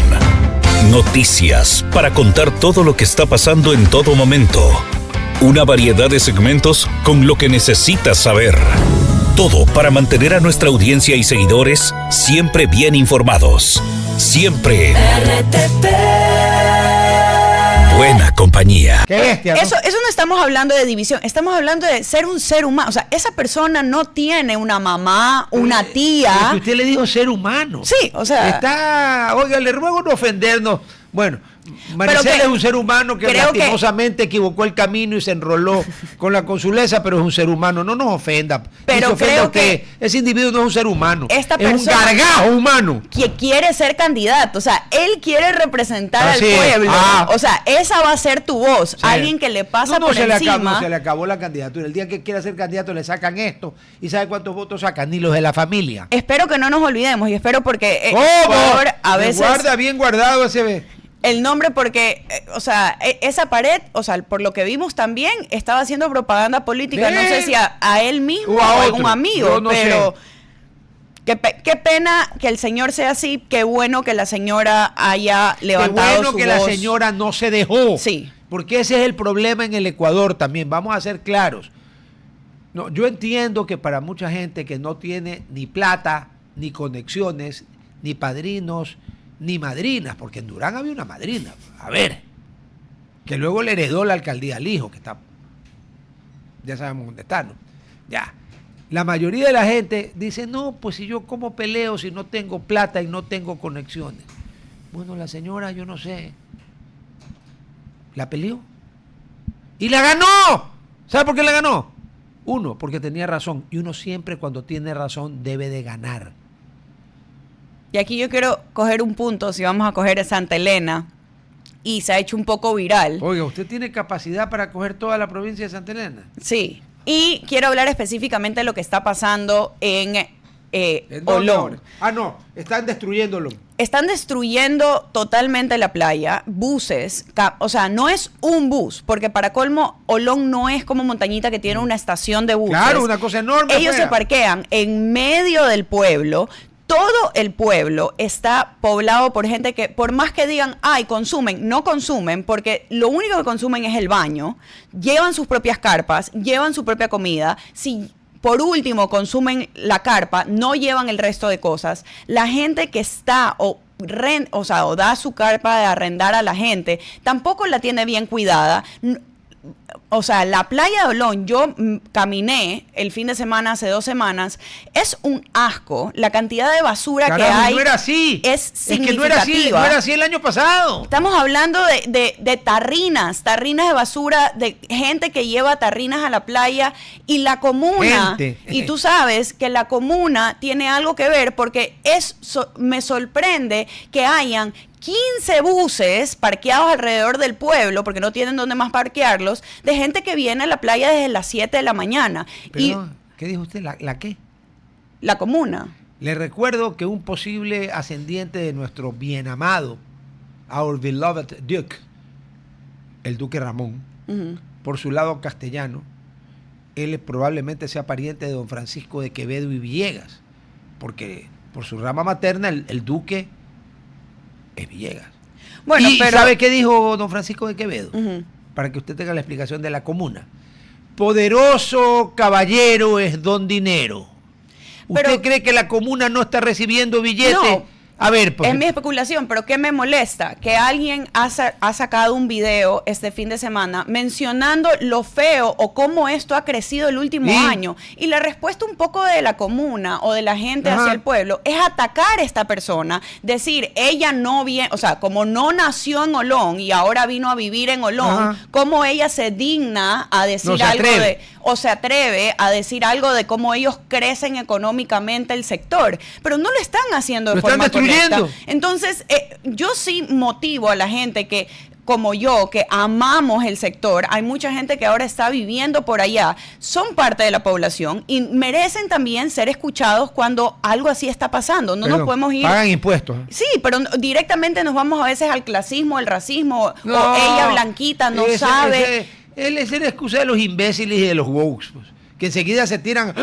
Noticias para contar todo lo que está pasando en todo momento. Una variedad de segmentos con lo que necesitas saber. Todo para mantener a nuestra audiencia y seguidores siempre bien informados. Siempre RTP. Buena compañía. Qué bestia, ¿no? Eso no estamos hablando de división, estamos hablando de ser un ser humano. O sea, esa persona no tiene una mamá, una tía. Que usted le dijo ser humano. Sí, o sea. Oiga, le ruego no ofendernos. Bueno, Maricel es un ser humano que lastimosamente equivocó el camino y se enroló con la consulesa, pero es un ser humano. No nos ofenda. Pero creo que ese individuo no es un ser humano. Esta es un gargajo humano. Que quiere ser candidato. O sea, él quiere representar al pueblo. O sea, esa va a ser tu voz. Sí. Alguien que le pasa por encima. Se le acabó la candidatura. El día que quiera ser candidato le sacan esto. ¿Y sabe cuántos votos sacan? Ni los de la familia. Espero que no nos olvidemos. Y espero porque a veces guarda bien guardado ese... El nombre porque, o sea, esa pared, o sea, por lo que vimos también, estaba haciendo propaganda política, no sé si a él mismo o a algún amigo, pero qué pena que el señor sea así, qué bueno que la señora haya levantado su voz. Qué bueno que la señora no se dejó. Sí. Porque ese es el problema en el Ecuador también, vamos a ser claros. No, yo entiendo que para mucha gente que no tiene ni plata, ni conexiones, ni padrinos, ni madrinas, porque en Durán había una madrina, a ver, que luego le heredó la alcaldía al hijo, que está, ya sabemos dónde está, ¿no? Ya, la mayoría de la gente dice, no, pues si yo cómo peleo si no tengo plata y no tengo conexiones. Bueno, la señora, yo no sé, la peleó y la ganó. ¿Sabe por qué la ganó? Uno, porque tenía razón, y uno siempre cuando tiene razón debe de ganar. Y aquí yo quiero coger un punto, si vamos a coger a Santa Elena, y se ha hecho un poco viral. Oiga, ¿usted tiene capacidad para coger toda la provincia de Santa Elena? Sí. Y quiero hablar específicamente de lo que está pasando en Olón. No, están destruyéndolo. Están destruyendo totalmente la playa, buses, o sea, no es un bus, porque para colmo, Olón no es como Montañita que tiene una estación de buses. Claro, una cosa enorme. Ellos se parquean en medio del pueblo. Todo el pueblo está poblado por gente que, por más que digan, ay, consumen, no consumen, porque lo único que consumen es el baño, llevan sus propias carpas, llevan su propia comida. Si por último consumen la carpa, no llevan el resto de cosas. La gente que está o da su carpa de arrendar a la gente, tampoco la tiene bien cuidada. O sea, la playa de Olón, yo caminé el fin de semana, hace 2 semanas, es un asco. La cantidad de basura que hay no era así. Es significativa. Es que no era así el año pasado. Estamos hablando de tarrinas de basura, de gente que lleva tarrinas a la playa y la comuna. Y tú sabes que la comuna tiene algo que ver porque me sorprende que hayan 15 buses parqueados alrededor del pueblo, porque no tienen dónde más parquearlos, de gente que viene a la playa desde las 7 de la mañana. Perdón, ¿qué dijo usted? ¿La qué? La comuna. Le recuerdo que un posible ascendiente de nuestro bien amado, our beloved Duke, el Duque Ramón, por su lado castellano, él probablemente sea pariente de don Francisco de Quevedo y Villegas, porque por su rama materna el Duque es Villegas. Bueno, pero ¿sabe qué dijo don Francisco de Quevedo? Para que usted tenga la explicación de la comuna. Poderoso caballero es don dinero. ¿Usted cree que la comuna no está recibiendo billetes? No. A ver, pues, es mi especulación, pero ¿qué me molesta? Que alguien ha sacado un video este fin de semana mencionando lo feo o cómo esto ha crecido el último año. Y la respuesta un poco de la comuna o de la gente hacia el pueblo es atacar a esta persona, decir, ella no viene, o sea, como no nació en Olón y ahora vino a vivir en Olón, cómo ella se digna a decir o se atreve a decir algo de cómo ellos crecen económicamente el sector. Pero no lo están haciendo de forma correcta. Entonces, yo sí motivo a la gente que, como yo, que amamos el sector, hay mucha gente que ahora está viviendo por allá, son parte de la población y merecen también ser escuchados cuando algo así está pasando. No nos podemos ir... Pagan impuestos. Sí, pero directamente nos vamos a veces al clasismo, al racismo, o ella blanquita no sabe... Él es la excusa de los imbéciles y de los wokes, pues, que enseguida se tiran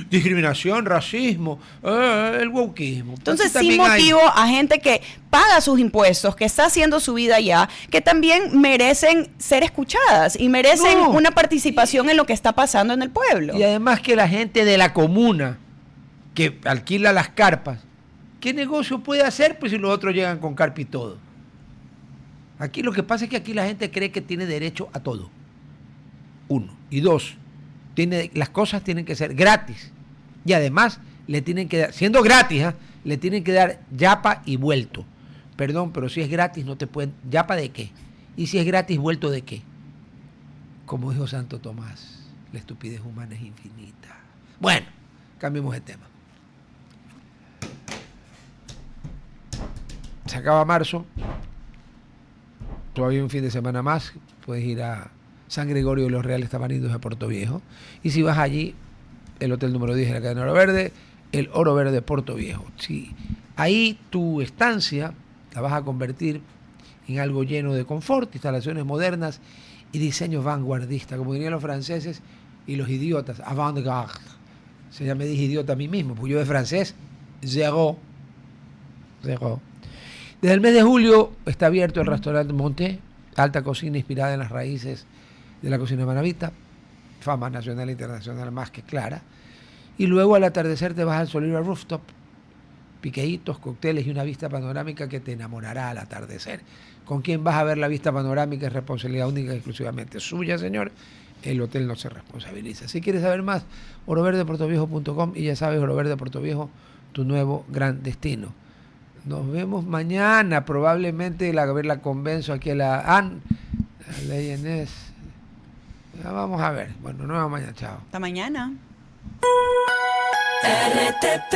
discriminación, racismo, el wokeismo. Entonces sí motivo a gente que paga sus impuestos, que está haciendo su vida allá, que también merecen ser escuchadas y merecen una participación en lo que está pasando en el pueblo. Y además que la gente de la comuna que alquila las carpas, ¿qué negocio puede hacer pues si los otros llegan con carpa y todo? Aquí lo que pasa es que aquí la gente cree que tiene derecho a todo. 1. Y 2, las cosas tienen que ser gratis. Y además, le tienen que dar, siendo gratis, le tienen que dar yapa y vuelto. Perdón, pero si es gratis no te pueden... ¿Yapa de qué? Y si es gratis, ¿vuelto de qué? Como dijo Santo Tomás, la estupidez humana es infinita. Bueno, cambiemos de tema. Se acaba marzo. Todavía un fin de semana más. Puedes ir a San Gregorio de los Reales Tamarindos de Puerto Viejo. Y si vas allí, el hotel número 10 de la cadena Oro Verde, el Oro Verde Puerto Viejo. Sí, ahí tu estancia la vas a convertir en algo lleno de confort, instalaciones modernas y diseños vanguardistas, como dirían los franceses y los idiotas, avant-garde. Se ya me dije idiota a mí mismo, pues yo de francés, zéro. Desde el mes de julio está abierto el restaurante Monté, alta cocina inspirada en las raíces de la cocina manabita, fama nacional e internacional más que clara. Y luego al atardecer te vas al Solera Rooftop, piqueitos, cócteles y una vista panorámica que te enamorará al atardecer. ¿Con quién vas a ver la vista panorámica? Es responsabilidad única y exclusivamente suya, señor. El hotel no se responsabiliza. Si quieres saber más, oroverdeportoviejo.com, y ya sabes, Oro Verde Puerto Viejo, tu nuevo gran destino. Nos vemos mañana, probablemente a ver la convenzo aquí a la ley Inés. Vamos a ver. Bueno, nos vemos mañana, chao. Hasta mañana. RTP